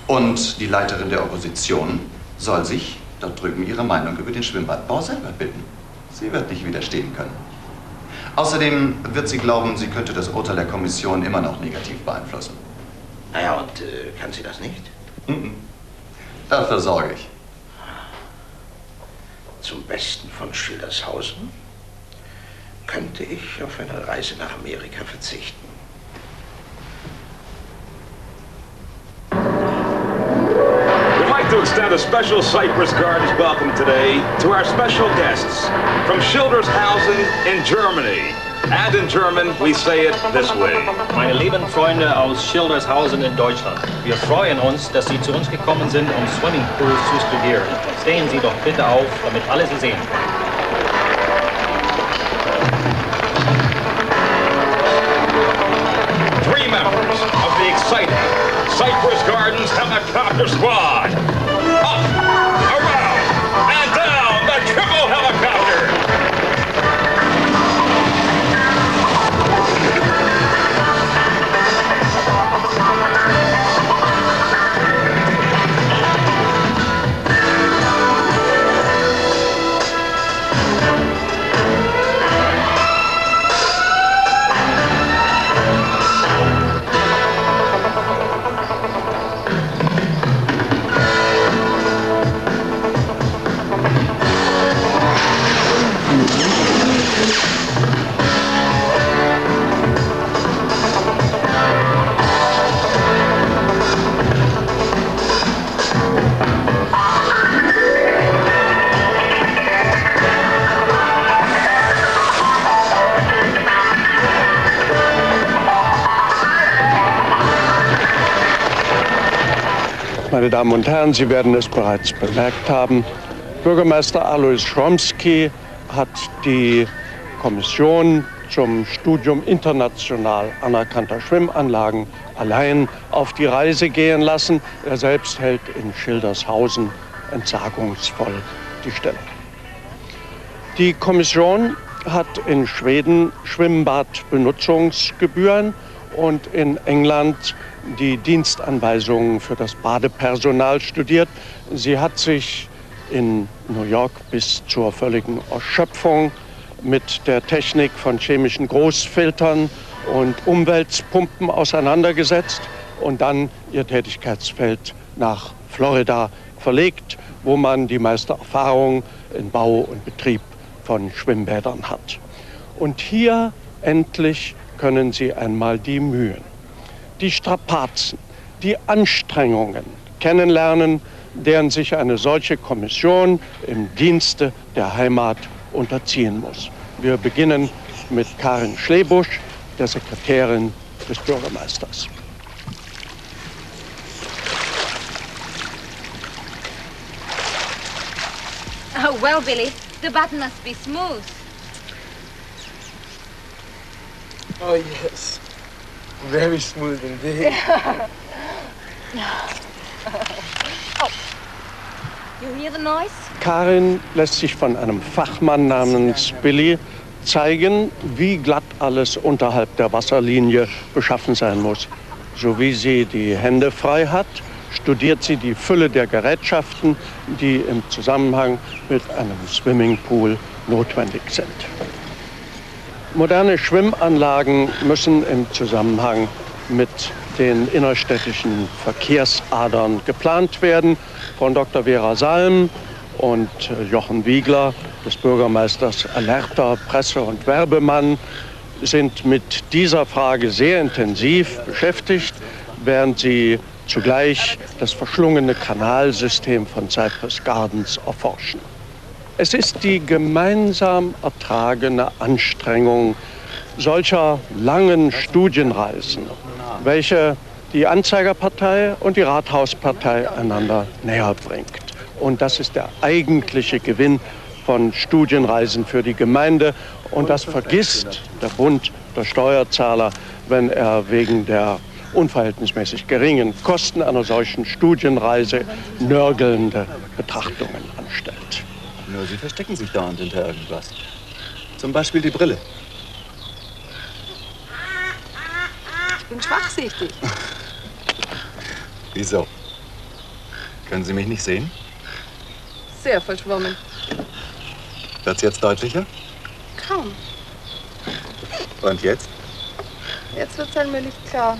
und die Leiterin der Opposition soll sich dort drüben ihre Meinung über den Schwimmbadbau selber bilden. Sie wird nicht widerstehen können. Außerdem wird sie glauben, sie könnte das Urteil der Kommission immer noch negativ beeinflussen. Naja, und kann sie das nicht? Dafür sorge ich. Zum Besten von Schildershausen könnte ich auf eine Reise nach Amerika verzichten. We'd like to extend a special Cypress Gardens welcome today to our special guests from Schildershausen in Germany. And in German, we say it this way. Meine lieben Freunde aus Schildershausen in Deutschland, wir freuen uns, dass Sie zu uns gekommen sind, um Swimmingpools zu studieren. Stehen Sie doch bitte auf, damit alle Sie sehen können. Three members of the exciting Cypress Gardens Helicopter Squad. Up, around, and down the triple helicopter. Meine Damen und Herren, Sie werden es bereits bemerkt haben, Bürgermeister Alois Chromsky hat die Kommission zum Studium international anerkannter Schwimmanlagen allein auf die Reise gehen lassen. Er selbst hält in Schildershausen entsagungsvoll die Stellung. Die Kommission hat in Schweden Schwimmbadbenutzungsgebühren und in England die Dienstanweisungen für das Badepersonal studiert. Sie hat sich in New York bis zur völligen Erschöpfung mit der Technik von chemischen Großfiltern und Umwälzpumpen auseinandergesetzt und dann ihr Tätigkeitsfeld nach Florida verlegt, wo man die meiste Erfahrung in Bau und Betrieb von Schwimmbädern hat. Und hier endlich können Sie einmal die Mühen, die Strapazen, die Anstrengungen kennenlernen, deren sich eine solche Kommission im Dienste der Heimat unterziehen muss. Wir beginnen mit Karin Schlebusch, der Sekretärin des Bürgermeisters. Oh, well, Billy, the button must be smooth. Oh, yes. Very smooth indeed. Oh, you hear the noise? Karin lässt sich von einem Fachmann namens Billy zeigen, wie glatt alles unterhalb der Wasserlinie beschaffen sein muss. So wie sie die Hände frei hat, studiert sie die Fülle der Gerätschaften, die im Zusammenhang mit einem Swimmingpool notwendig sind. Moderne Schwimmanlagen müssen im Zusammenhang mit den innerstädtischen Verkehrsadern geplant werden. Von Dr. Vera Salm und Jochen Wiegler, des Bürgermeisters alerter Presse- und Werbemann, sind mit dieser Frage sehr intensiv beschäftigt, während sie zugleich das verschlungene Kanalsystem von Cypress Gardens erforschen. Es ist die gemeinsam ertragene Anstrengung solcher langen Studienreisen, welche die Anzeigerpartei und die Rathauspartei einander näher bringt. Und das ist der eigentliche Gewinn von Studienreisen für die Gemeinde. Und das vergisst der Bund der Steuerzahler, wenn er wegen der unverhältnismäßig geringen Kosten einer solchen Studienreise nörgelnde Betrachtungen anstellt. Nur Sie verstecken sich dauernd hinter irgendwas. Zum Beispiel die Brille. Ich bin schwachsichtig. Wieso? Können Sie mich nicht sehen? sehr verschwommen. Wird's jetzt deutlicher? Kaum. Und jetzt? Jetzt wird's allmählich klar.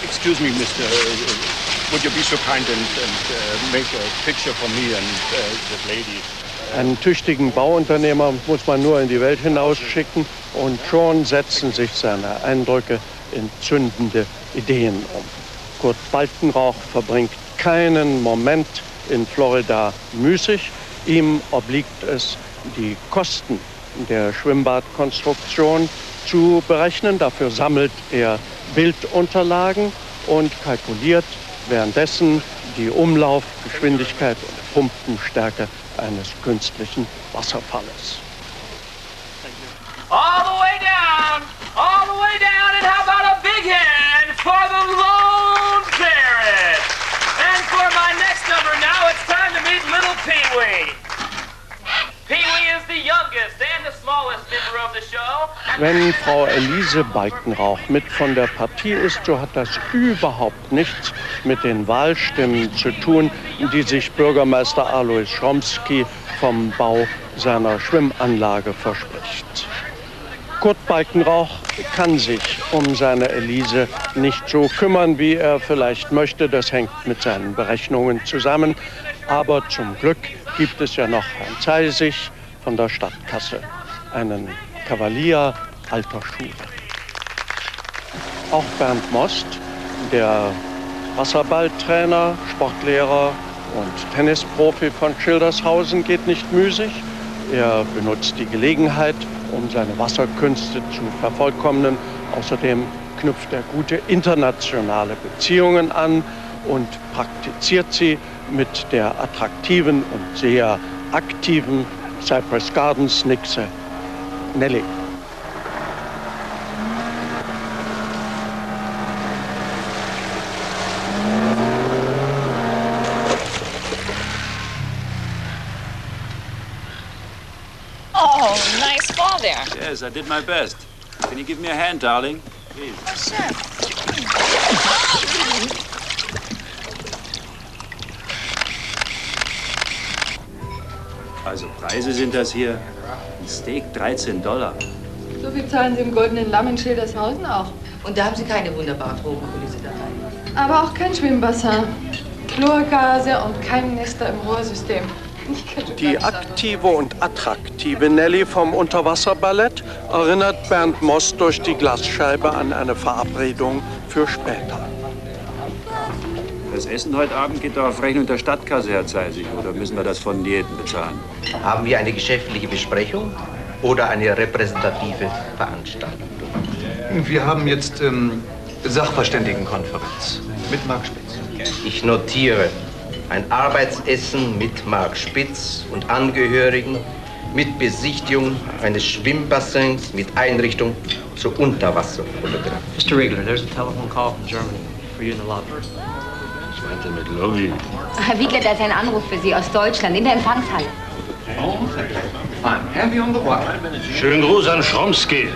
Excuse me, Mr. Would you be so kind and make a picture for me and the lady? Einen tüchtigen Bauunternehmer muss man nur in die Welt hinausschicken und schon setzen sich seine Eindrücke in zündende Ideen um. Kurt Balkenrauch verbringt keinen Moment in Florida müßig. Ihm obliegt es, die Kosten der Schwimmbadkonstruktion zu berechnen. Dafür sammelt er Bildunterlagen und kalkuliert währenddessen die Umlaufgeschwindigkeit und Pumpenstärke eines künstlichen Wasserfalles. All the way down, and how about a big hand for the Lone Parrot? And for my next number now, it's time to meet little Pee-wee. Pee-wee is the youngest and the smallest member of the show. Wenn Frau Elise Balkenrauch mit von der Partie ist, so hat das überhaupt nichts mit den Wahlstimmen zu tun, die sich Bürgermeister Alois Chromsky vom Bau seiner Schwimmanlage verspricht. Kurt Balkenrauch kann sich um seine Elise nicht so kümmern, wie er vielleicht möchte. Das hängt mit seinen Berechnungen zusammen. Aber zum Glück gibt es ja noch Herrn Zeisig von der Stadtkasse, einen Kavalier alter Schule. Auch Bernd Most, der Wasserballtrainer, Sportlehrer und Tennisprofi von Schildershausen, geht nicht müßig. Er benutzt die Gelegenheit, um seine Wasserkünste zu vervollkommnen. Außerdem knüpft er gute internationale Beziehungen an und praktiziert sie mit der attraktiven und sehr aktiven Cypress Gardens Nixe Nelly. Oh, nice fall there. Yes, I did my best. Can you give me a hand, darling? Please. Oh, sure. Also Preise sind das hier. Ein Steak $13. So viel zahlen Sie im Goldenen Lamm in Schildershausen auch. Und da haben Sie keine wunderbare Drogenkulisse dabei. Aber auch kein Schwimmbassin. Chlorgase und kein Nester im Rohrsystem. Die aktive und attraktive Nelly vom Unterwasserballett erinnert Bernd Most durch die Glasscheibe an eine Verabredung für später. Das Essen heute Abend geht doch auf Rechnung der Stadtkasse, Herr Zeisig. Oder müssen wir das von Diäten bezahlen? Haben wir eine geschäftliche Besprechung oder eine repräsentative Veranstaltung? Wir haben jetzt Sachverständigenkonferenz mit Marc Spitz. Ich notiere ein Arbeitsessen mit Marc Spitz und Angehörigen mit Besichtigung eines Schwimmbassins mit Einrichtung zur Unterwasserfotografie. Mr. Riegler, there's a telephone call from Germany for you in the lobby. Was meint er mit Lobby? Herr Wiegler, da ist ein Anruf für Sie aus Deutschland in der Empfangshalle. I'm heavy on the water. Schönen Gruß an Chromsky.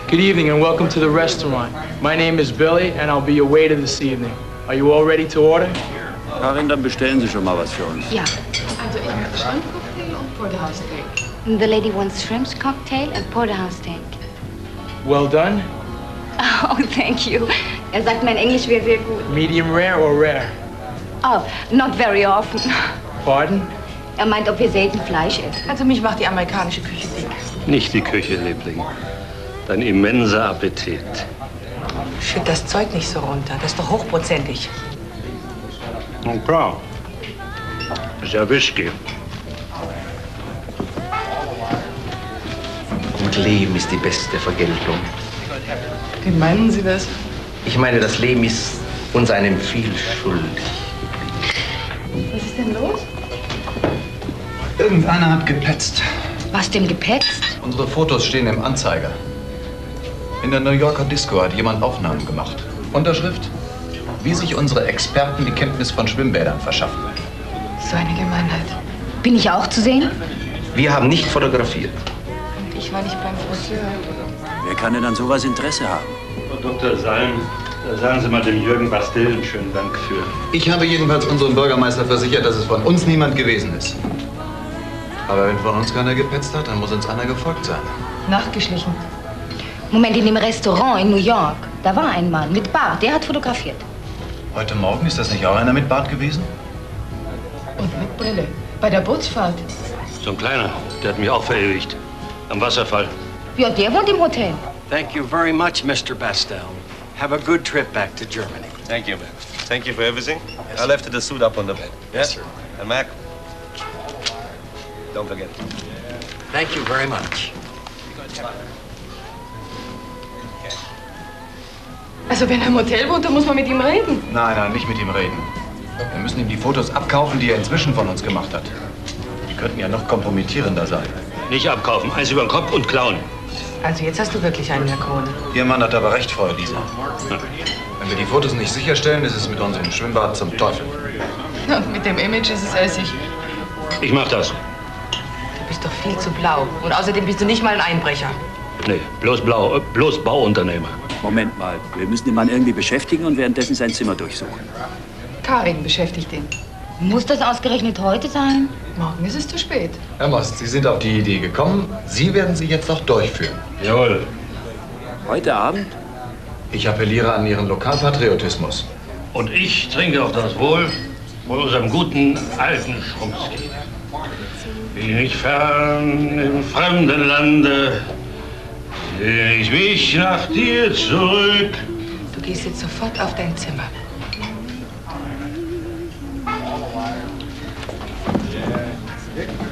Good evening and welcome to the restaurant. My name is Billy and I'll be your waiter this evening. Are you all ready to order? Karin, dann bestellen Sie schon mal was für uns. Ja. Also ich möchte Schrimpcocktail und Porterhouse Steak. The lady wants shrimps cocktail and porterhouse steak. Well done. Oh, thank you. Er sagt, mein Englisch wäre sehr gut. Medium rare or rare? Oh, not very often. Pardon? Er meint, ob wir selten Fleisch essen. Also mich macht die amerikanische Küche dick. Nicht die Küche, Liebling. Dein immenser Appetit. Schütt das Zeug nicht so runter. Das ist doch hochprozentig. Na klar. Ist ja Whisky. Gut Leben ist die beste Vergeltung. Wie meinen Sie das? Ich meine, das Leben ist uns einem viel schuldig. Was ist denn los? Irgendeiner hat gepetzt. Was denn gepetzt? Unsere Fotos stehen im Anzeiger. In der New Yorker Disco hat jemand Aufnahmen gemacht. Unterschrift? Wie sich unsere Experten die Kenntnis von Schwimmbädern verschaffen. So eine Gemeinheit. Bin ich auch zu sehen? Wir haben nicht fotografiert. Und ich war nicht beim Friseur. Wer kann denn an sowas Interesse haben? Frau Dr. Salm, da sagen Sie mal dem Jürgen Bastil einen schönen Dank für. Ich habe jedenfalls unserem Bürgermeister versichert, dass es von uns niemand gewesen ist. Aber wenn von uns keiner gepetzt hat, dann muss uns einer gefolgt sein. Nachgeschlichen. Moment, in dem Restaurant in New York, da war ein Mann mit Bart, der hat fotografiert. Heute Morgen ist das nicht auch einer mit Bart gewesen? Und mit Brille. Bei der Bootsfahrt. So ein kleiner, der hat mich auch verewigt. Am Wasserfall. Ja, der wohnt im Hotel. Thank you very much, Mr. Bastel. Have a good trip back to Germany. Thank you, man. Thank you for everything. I left the suit up on the bed. Yes, sir. And Mac, don't forget. Thank you very much. Also wenn er im Hotel wohnt, dann muss man mit ihm reden. Nein, nein, nicht mit ihm reden. Wir müssen ihm die Fotos abkaufen, die er inzwischen von uns gemacht hat. Die könnten ja noch kompromittierender sein. Nicht abkaufen, eins über den Kopf und klauen. Also jetzt hast du wirklich einen, Herr Krone. Ihr Mann hat aber recht, Frau Elisa. Wenn wir die Fotos nicht sicherstellen, ist es mit unserem Schwimmbad zum Teufel. Und mit dem Image ist es Essig. Ich mach das. Du bist doch viel zu blau. Und außerdem bist du nicht mal ein Einbrecher. Nee, bloß Bauunternehmer. Moment mal, wir müssen den Mann irgendwie beschäftigen und währenddessen sein Zimmer durchsuchen. Karin beschäftigt ihn. Muss das ausgerechnet heute sein? Morgen ist es zu spät. Herr Most, Sie sind auf die Idee gekommen. Sie werden sie jetzt auch durchführen. Jawohl. Heute Abend? Ich appelliere an Ihren Lokalpatriotismus. Und ich trinke auf das Wohl von unserem guten alten Schrumski. Bin ich fern im fremden Lande, seh ich mich nach dir zurück. Du gehst jetzt sofort auf dein Zimmer.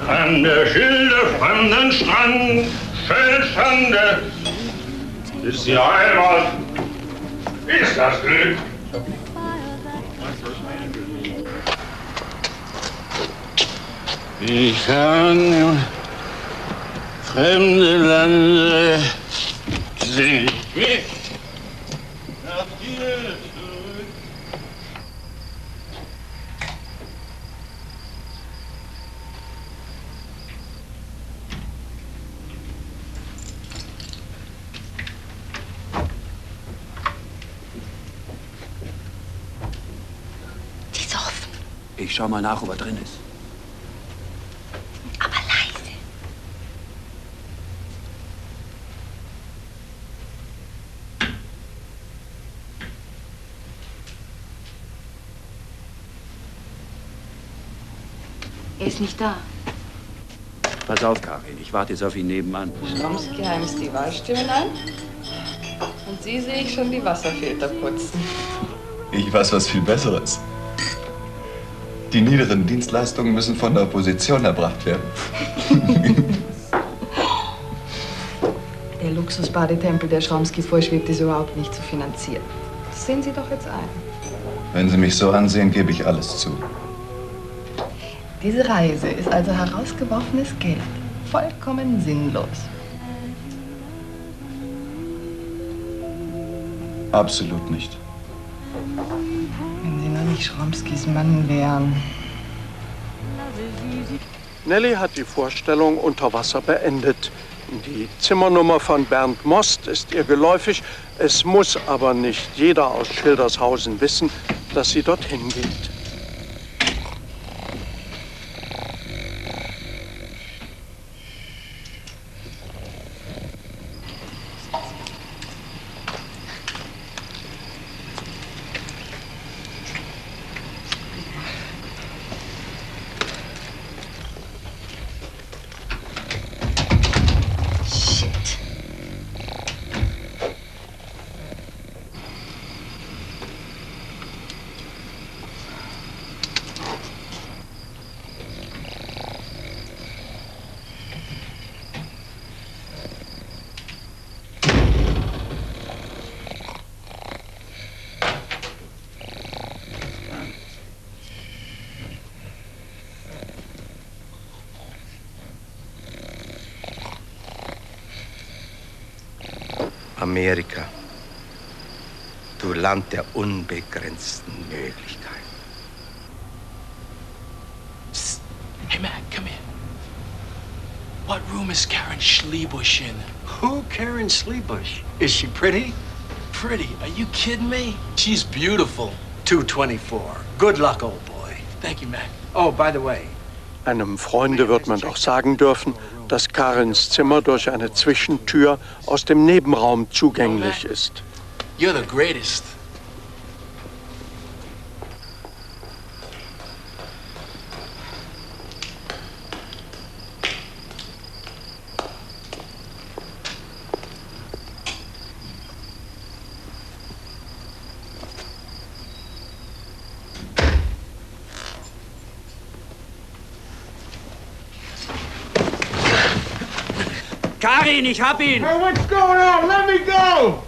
An der schilderfremden Strand, schöne Strande, ist die Heimat, ist das Glück. Bin ich fern im fremden Lande, seh ich mich nach dir zurück. Die ist offen. Ich schau mal nach, ob er drin ist. Aber leise. Er ist nicht da. Pass auf, Karin, ich warte jetzt auf ihn nebenan. Stromski heimst die Wahlstimmen an. Und Sie sehe ich schon die Wasserfilter putzen. Ich weiß was viel Besseres. Die niederen Dienstleistungen müssen von der Opposition erbracht werden. Der Luxusbadetempel, der Schromski vorschwebt, ist überhaupt nicht zu finanzieren. Das sehen Sie doch jetzt ein. Wenn Sie mich so ansehen, gebe ich alles zu. Diese Reise ist also herausgeworfenes Geld. Vollkommen sinnlos. Absolut nicht. Wenn Sie nur nicht Schromskis Mann wären. Nelly hat die Vorstellung unter Wasser beendet. Die Zimmernummer von Bernd Most ist ihr geläufig. Es muss aber nicht jeder aus Schildershausen wissen, dass sie dorthin geht. Amerika. Du Land der unbegrenzten Möglichkeiten. Psst. Hey, Mac, come here. What room is Karen Schlebusch in? Who, Karen Schlebusch? Is she pretty? Pretty? Are you kidding me? She's beautiful. 224. Good luck, old boy. Thank you, Mac. Oh, by the way. Einem Freunde wird man doch sagen dürfen, dass Karens Zimmer durch eine Zwischentür aus dem Nebenraum zugänglich ist. You're the greatest. Karin, ich hab ihn! Hey, what's going on? Let me go!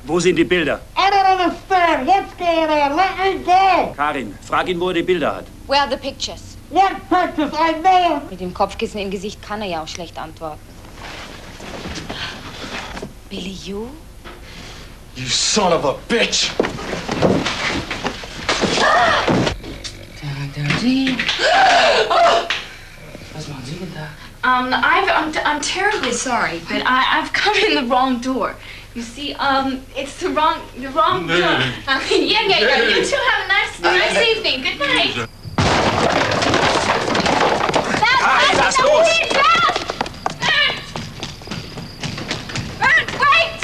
Wo sind die Bilder? I don't understand. What's going on? Let me go! Karin, frag ihn, wo er die Bilder hat. Where are the pictures? What pictures? I know! Mit dem Kopfkissen im Gesicht kann er ja auch schlecht antworten. Billy, you? You son of a bitch! Was machen Sie denn da? I'm terribly sorry, but I've come in the wrong door. You see, it's the wrong door. Yeah. You two have a nice evening. Good night. Lass los! Bernd, wait!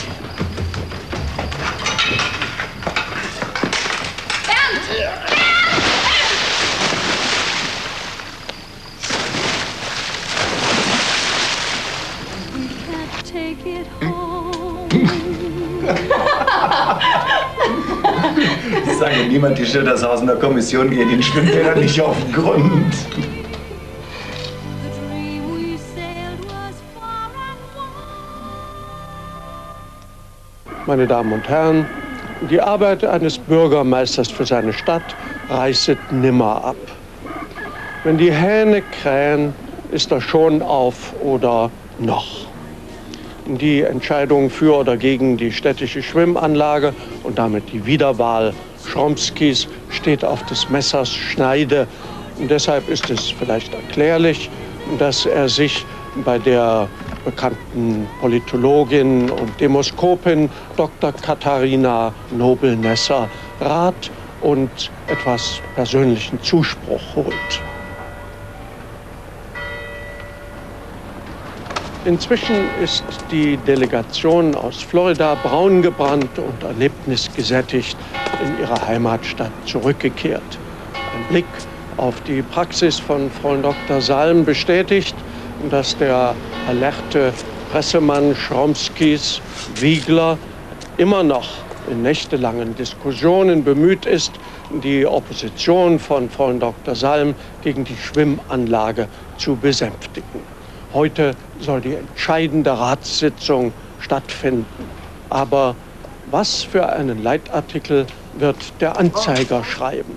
Bernd! Take it home. Sage niemand, die Schildershausener Kommission gehen den Schwimmbädern nicht auf den Grund. Meine Damen und Herren, die Arbeit eines Bürgermeisters für seine Stadt reißet nimmer ab. Wenn die Hähne krähen, ist er schon auf oder noch. Die Entscheidung für oder gegen die städtische Schwimmanlage und damit die Wiederwahl Chromskys steht auf des Messers Schneide. Und deshalb ist es vielleicht erklärlich, dass er sich bei der bekannten Politologin und Demoskopin Dr. Katharina Nobel-Nesser Rat und etwas persönlichen Zuspruch holt. Inzwischen ist die Delegation aus Florida braungebrannt und erlebnisgesättigt in ihre Heimatstadt zurückgekehrt. Ein Blick auf die Praxis von Frau Dr. Salm bestätigt, dass der alerte Pressemann Chromskys, Wiegler, immer noch in nächtelangen Diskussionen bemüht ist, die Opposition von Frau Dr. Salm gegen die Schwimmanlage zu besänftigen. Heute soll die entscheidende Ratssitzung stattfinden. Aber was für einen Leitartikel wird der Anzeiger schreiben?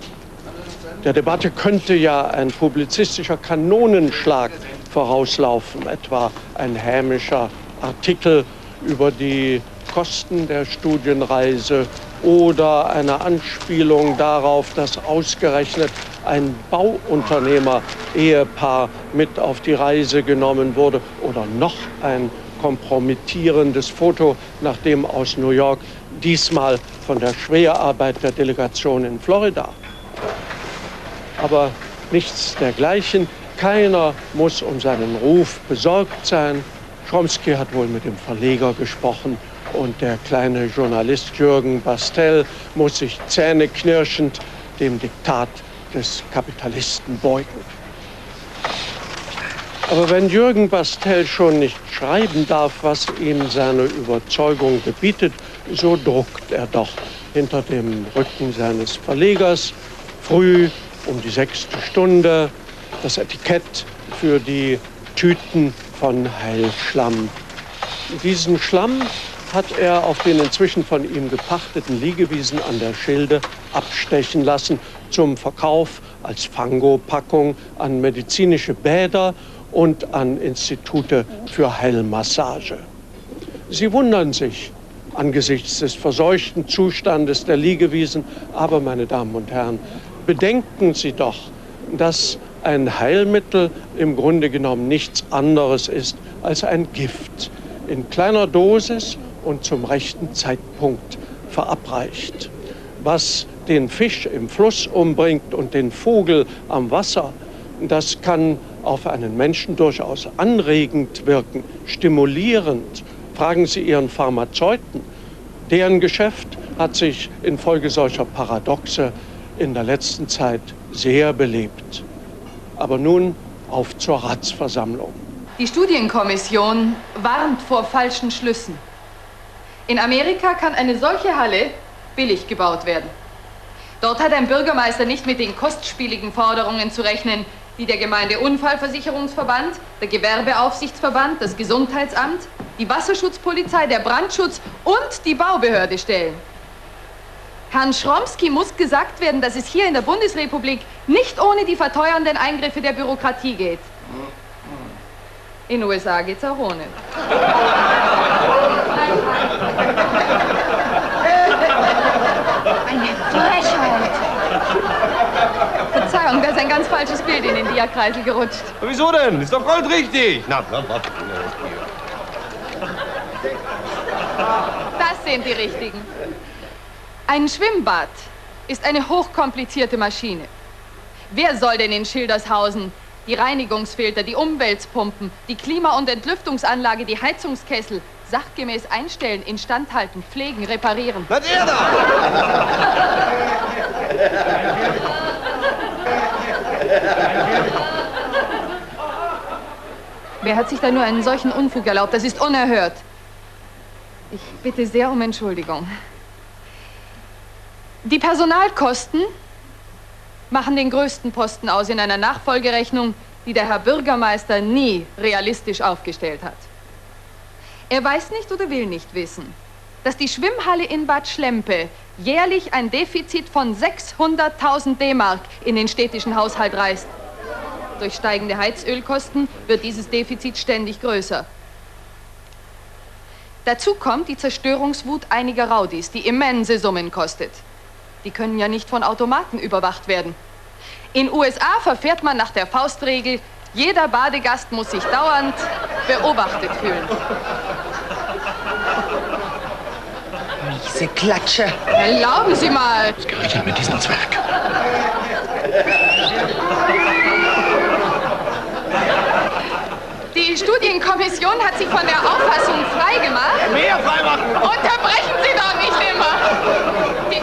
Der Debatte könnte ja ein publizistischer Kanonenschlag vorauslaufen, etwa ein hämischer Artikel über die Kosten der Studienreise oder eine Anspielung darauf, dass ausgerechnet ein Bauunternehmer-Ehepaar mit auf die Reise genommen wurde oder noch ein kompromittierendes Foto, nachdem aus New York, diesmal von der Schwerarbeit der Delegation in Florida. Aber nichts dergleichen. Keiner muss um seinen Ruf besorgt sein. Chromsky hat wohl mit dem Verleger gesprochen und der kleine Journalist Jürgen Bastel muss sich zähneknirschend dem Diktat des Kapitalisten beugen. Aber wenn Jürgen Bastel schon nicht schreiben darf, was ihm seine Überzeugung gebietet, so druckt er doch hinter dem Rücken seines Verlegers früh um die 6. Stunde das Etikett für die Tüten von Heilschlamm. Diesen Schlamm hat er auf den inzwischen von ihm gepachteten Liegewiesen an der Schilde abstechen lassen zum Verkauf als Fango-Packung an medizinische Bäder und an Institute für Heilmassage. Sie wundern sich, angesichts des verseuchten Zustandes der Liegewiesen. Aber, meine Damen und Herren, bedenken Sie doch, dass ein Heilmittel im Grunde genommen nichts anderes ist als ein Gift, in kleiner Dosis und zum rechten Zeitpunkt verabreicht. Was den Fisch im Fluss umbringt und den Vogel am Wasser, das kann auf einen Menschen durchaus anregend wirken, stimulierend. Fragen Sie Ihren Pharmazeuten. Deren Geschäft hat sich infolge solcher Paradoxe in der letzten Zeit sehr belebt. Aber nun auf zur Ratsversammlung. Die Studienkommission warnt vor falschen Schlüssen. In Amerika kann eine solche Halle billig gebaut werden. Dort hat ein Bürgermeister nicht mit den kostspieligen Forderungen zu rechnen, die der Gemeindeunfallversicherungsverband, der Gewerbeaufsichtsverband, das Gesundheitsamt, die Wasserschutzpolizei, der Brandschutz und die Baubehörde stellen. Herrn Schromsky muss gesagt werden, dass es hier in der Bundesrepublik nicht ohne die verteuernden Eingriffe der Bürokratie geht. In den USA geht's auch ohne. Eine Frechheit! Verzeihung, da ist ein ganz falsches Bild in den Diakreisel gerutscht. Aber wieso denn? Ist doch goldrichtig. Na, warte. Das sind die richtigen. Ein Schwimmbad ist eine hochkomplizierte Maschine. Wer soll denn in Schildershausen die Reinigungsfilter, die Umwälzpumpen, die Klima- und Entlüftungsanlage, die Heizungskessel sachgemäß einstellen, instand halten, pflegen, reparieren? Was er da? Wer hat sich da nur einen solchen Unfug erlaubt? Das ist unerhört. Ich bitte sehr um Entschuldigung. Die Personalkosten machen den größten Posten aus in einer Nachfolgerechnung, die der Herr Bürgermeister nie realistisch aufgestellt hat. Er weiß nicht oder will nicht wissen, dass die Schwimmhalle in Bad Schlempe jährlich ein Defizit von 600.000 D-Mark in den städtischen Haushalt reißt. Durch steigende Heizölkosten wird dieses Defizit ständig größer. Dazu kommt die Zerstörungswut einiger Raudis, die immense Summen kostet. Die können ja nicht von Automaten überwacht werden. In USA verfährt man nach der Faustregel, jeder Badegast muss sich dauernd beobachtet fühlen. Miese Klatsche. Erlauben Sie mal. Gerechnet mit diesem Zwerg. Die Studienkommission hat sich von der Auffassung freigemacht. Mehr freimachen! Unterbrechen Sie doch nicht immer! Die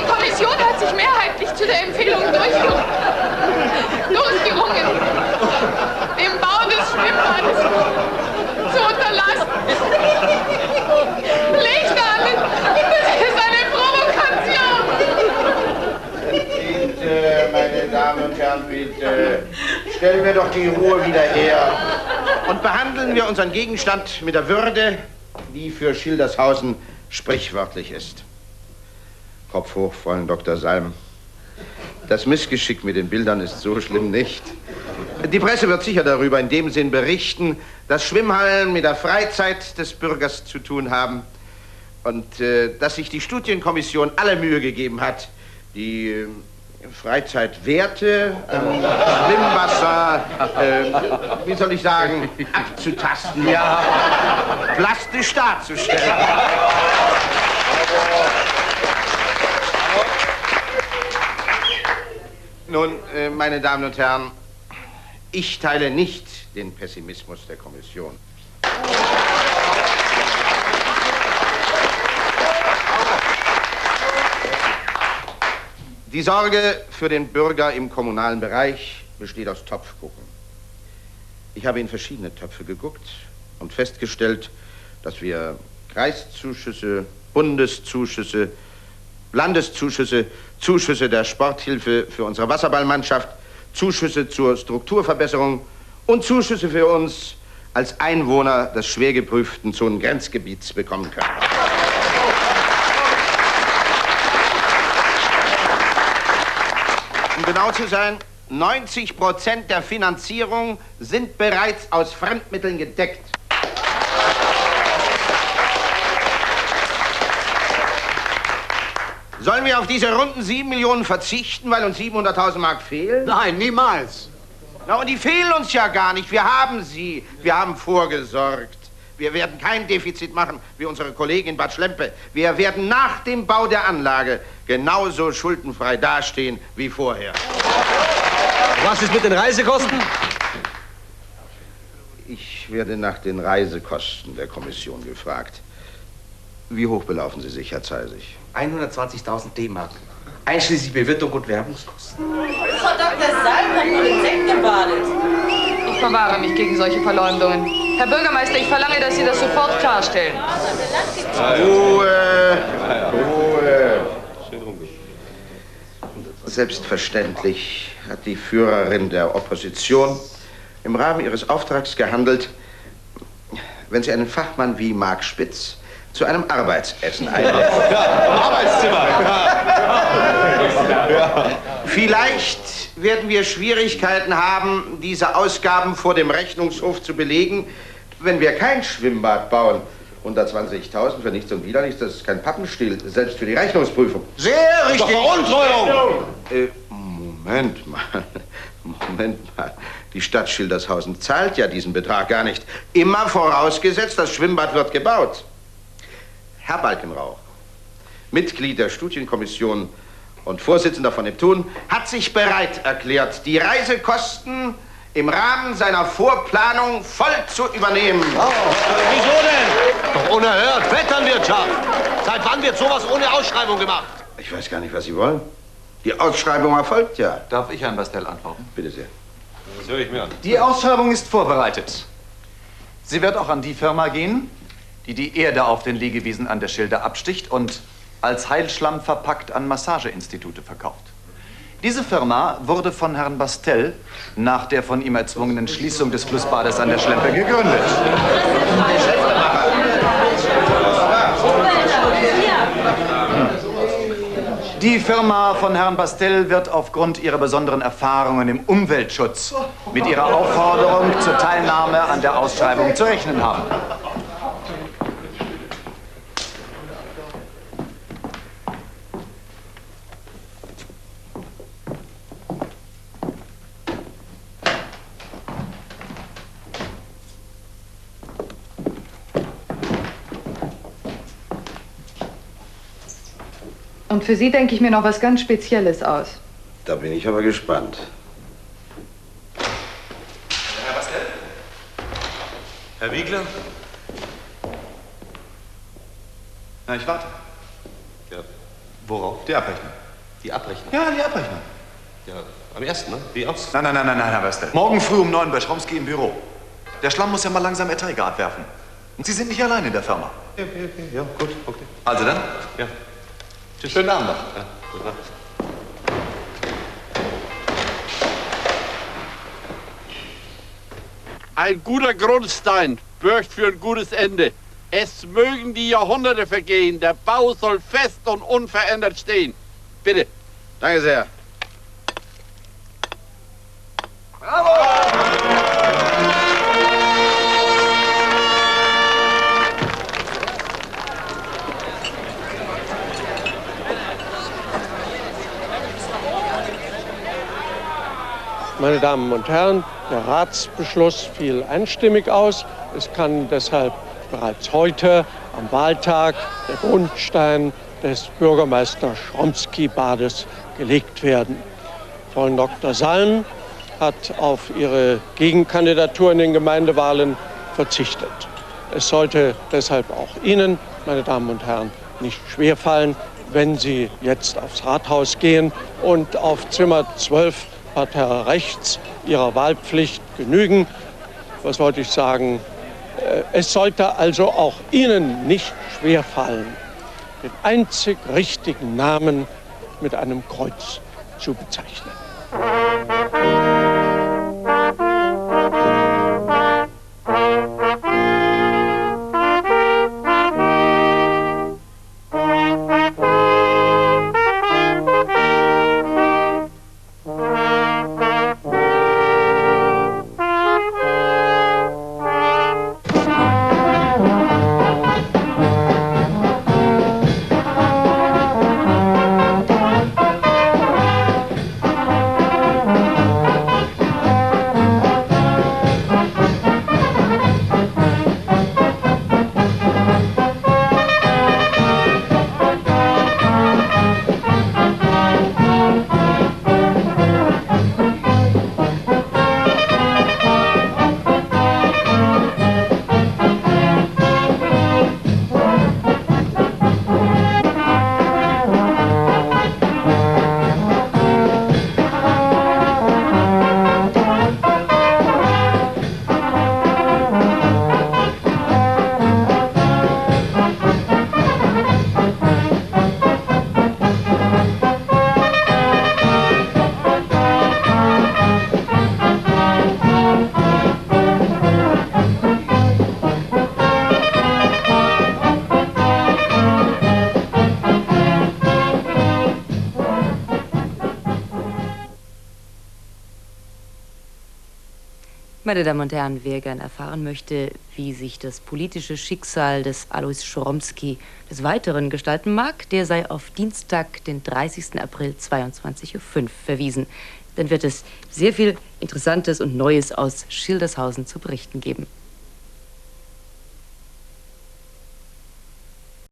Kommission hat sich mehrheitlich zu der Empfehlung durchgerungen, den Bau des Schwimmbads zu unterlassen. Lichterhallen, das ist eine Provokation! Bitte, meine Damen und Herren, bitte. Stellen wir doch die Ruhe wieder her. Und behandeln wir unseren Gegenstand mit der Würde, die für Schildershausen sprichwörtlich ist. Kopf hoch, Fräulein Dr. Salm. Das Missgeschick mit den Bildern ist so schlimm nicht. Die Presse wird sicher darüber in dem Sinn berichten, dass Schwimmhallen mit der Freizeit des Bürgers zu tun haben und dass sich die Studienkommission alle Mühe gegeben hat, die Freizeitwerte am Schwimmwasser, wie soll ich sagen, abzutasten, ja, plastisch darzustellen. Nun, meine Damen und Herren, ich teile nicht den Pessimismus der Kommission. Die Sorge für den Bürger im kommunalen Bereich besteht aus Topfgucken. Ich habe in verschiedene Töpfe geguckt und festgestellt, dass wir Kreiszuschüsse, Bundeszuschüsse, Landeszuschüsse, Zuschüsse der Sporthilfe für unsere Wasserballmannschaft, Zuschüsse zur Strukturverbesserung und Zuschüsse für uns als Einwohner des schwer geprüften Zonengrenzgebiets bekommen können. Um genau zu sein, 90% der Finanzierung sind bereits aus Fremdmitteln gedeckt. Sollen wir auf diese runden 7 Millionen verzichten, weil uns 700.000 Mark fehlen? Nein, niemals. Na, und die fehlen uns ja gar nicht. Wir haben sie. Wir haben vorgesorgt. Wir werden kein Defizit machen wie unsere Kollegin Bad Schlempe. Wir werden nach dem Bau der Anlage genauso schuldenfrei dastehen wie vorher. Was ist mit den Reisekosten? Ich werde nach den Reisekosten der Kommission gefragt. Wie hoch belaufen Sie sich, Herr Zeisig? 120.000 D-Mark. Einschließlich Bewirtung und Werbungskosten. Frau Dr. Salm hat nur den Sekt gebadet. Ich verwahre mich gegen solche Verleumdungen. Herr Bürgermeister, ich verlange, dass Sie das sofort klarstellen. Ruhe! Ruhe! Selbstverständlich hat die Führerin der Opposition im Rahmen ihres Auftrags gehandelt, wenn sie einen Fachmann wie Marc Spitz zu einem Arbeitsessen einlädt. Ja, im Arbeitszimmer. Ja. Vielleicht werden wir Schwierigkeiten haben, diese Ausgaben vor dem Rechnungshof zu belegen, wenn wir kein Schwimmbad bauen. 120.000 für nichts und wieder nichts, das ist kein Pappenstiel, selbst für die Rechnungsprüfung. Sehr richtig. Veruntreuung! Moment mal. Die Stadt Schildershausen zahlt ja diesen Betrag gar nicht. Immer vorausgesetzt, das Schwimmbad wird gebaut. Herr Balkenrauch, Mitglied der Studienkommission und Vorsitzender von Neptun, hat sich bereit erklärt, die Reisekosten im Rahmen seiner Vorplanung voll zu übernehmen. Oh, wieso denn? Doch unerhört. Vetternwirtschaft. Seit wann wird sowas ohne Ausschreibung gemacht? Ich weiß gar nicht, was Sie wollen. Die Ausschreibung erfolgt ja. Darf ich Herrn Bastel antworten? Bitte sehr. Das höre ich mir an. Die Ausschreibung ist vorbereitet. Sie wird auch an die Firma gehen, die die Erde auf den Liegewiesen an der Schilde absticht und als Heilschlamm verpackt an Massageinstitute verkauft. Diese Firma wurde von Herrn Bastel nach der von ihm erzwungenen Schließung des Flussbades an der Schlempe gegründet. Die Firma von Herrn Bastel wird aufgrund ihrer besonderen Erfahrungen im Umweltschutz mit ihrer Aufforderung zur Teilnahme an der Ausschreibung zu rechnen haben. Und für Sie denke ich mir noch was ganz Spezielles aus. Da bin ich aber gespannt. Herr Bastel? Herr Wiegler? Na, ich warte. Ja. Worauf? Die Abrechnung. Die Abrechnung? Ja, die Abrechnung. Ja, am 1., ne? Wie aus? Nein, Herr Bastel. Morgen früh um 9 bei Schromsky im Büro. Der Schlamm muss ja mal langsam Erträge abwerfen. Und Sie sind nicht allein in der Firma. Ja, gut, okay. Also dann? Ja. Tschüss. Schönen Abend noch. Ja, gute Nacht. Ein guter Grundstein bürgt für ein gutes Ende. Es mögen die Jahrhunderte vergehen. Der Bau soll fest und unverändert stehen. Bitte. Danke sehr. Bravo! Meine Damen und Herren, der Ratsbeschluss fiel einstimmig aus. Es kann deshalb bereits heute am Wahltag der Grundstein des Bürgermeister-Schromsky-Bades gelegt werden. Frau Dr. Salm hat auf ihre Gegenkandidatur in den Gemeindewahlen verzichtet. Es sollte deshalb auch Ihnen, meine Damen und Herren, nicht schwerfallen, wenn Sie jetzt aufs Rathaus gehen und auf Zimmer 12 Parterre rechts Ihrer Wahlpflicht genügen. Was wollte ich sagen? Es sollte also auch Ihnen nicht schwerfallen, den einzig richtigen Namen mit einem Kreuz zu bezeichnen. Meine Damen und Herren, wer gern erfahren möchte, wie sich das politische Schicksal des Alois Schromsky des Weiteren gestalten mag, der sei auf Dienstag, den 30. April, 22:05 Uhr verwiesen. Dann wird es sehr viel Interessantes und Neues aus Schildershausen zu berichten geben.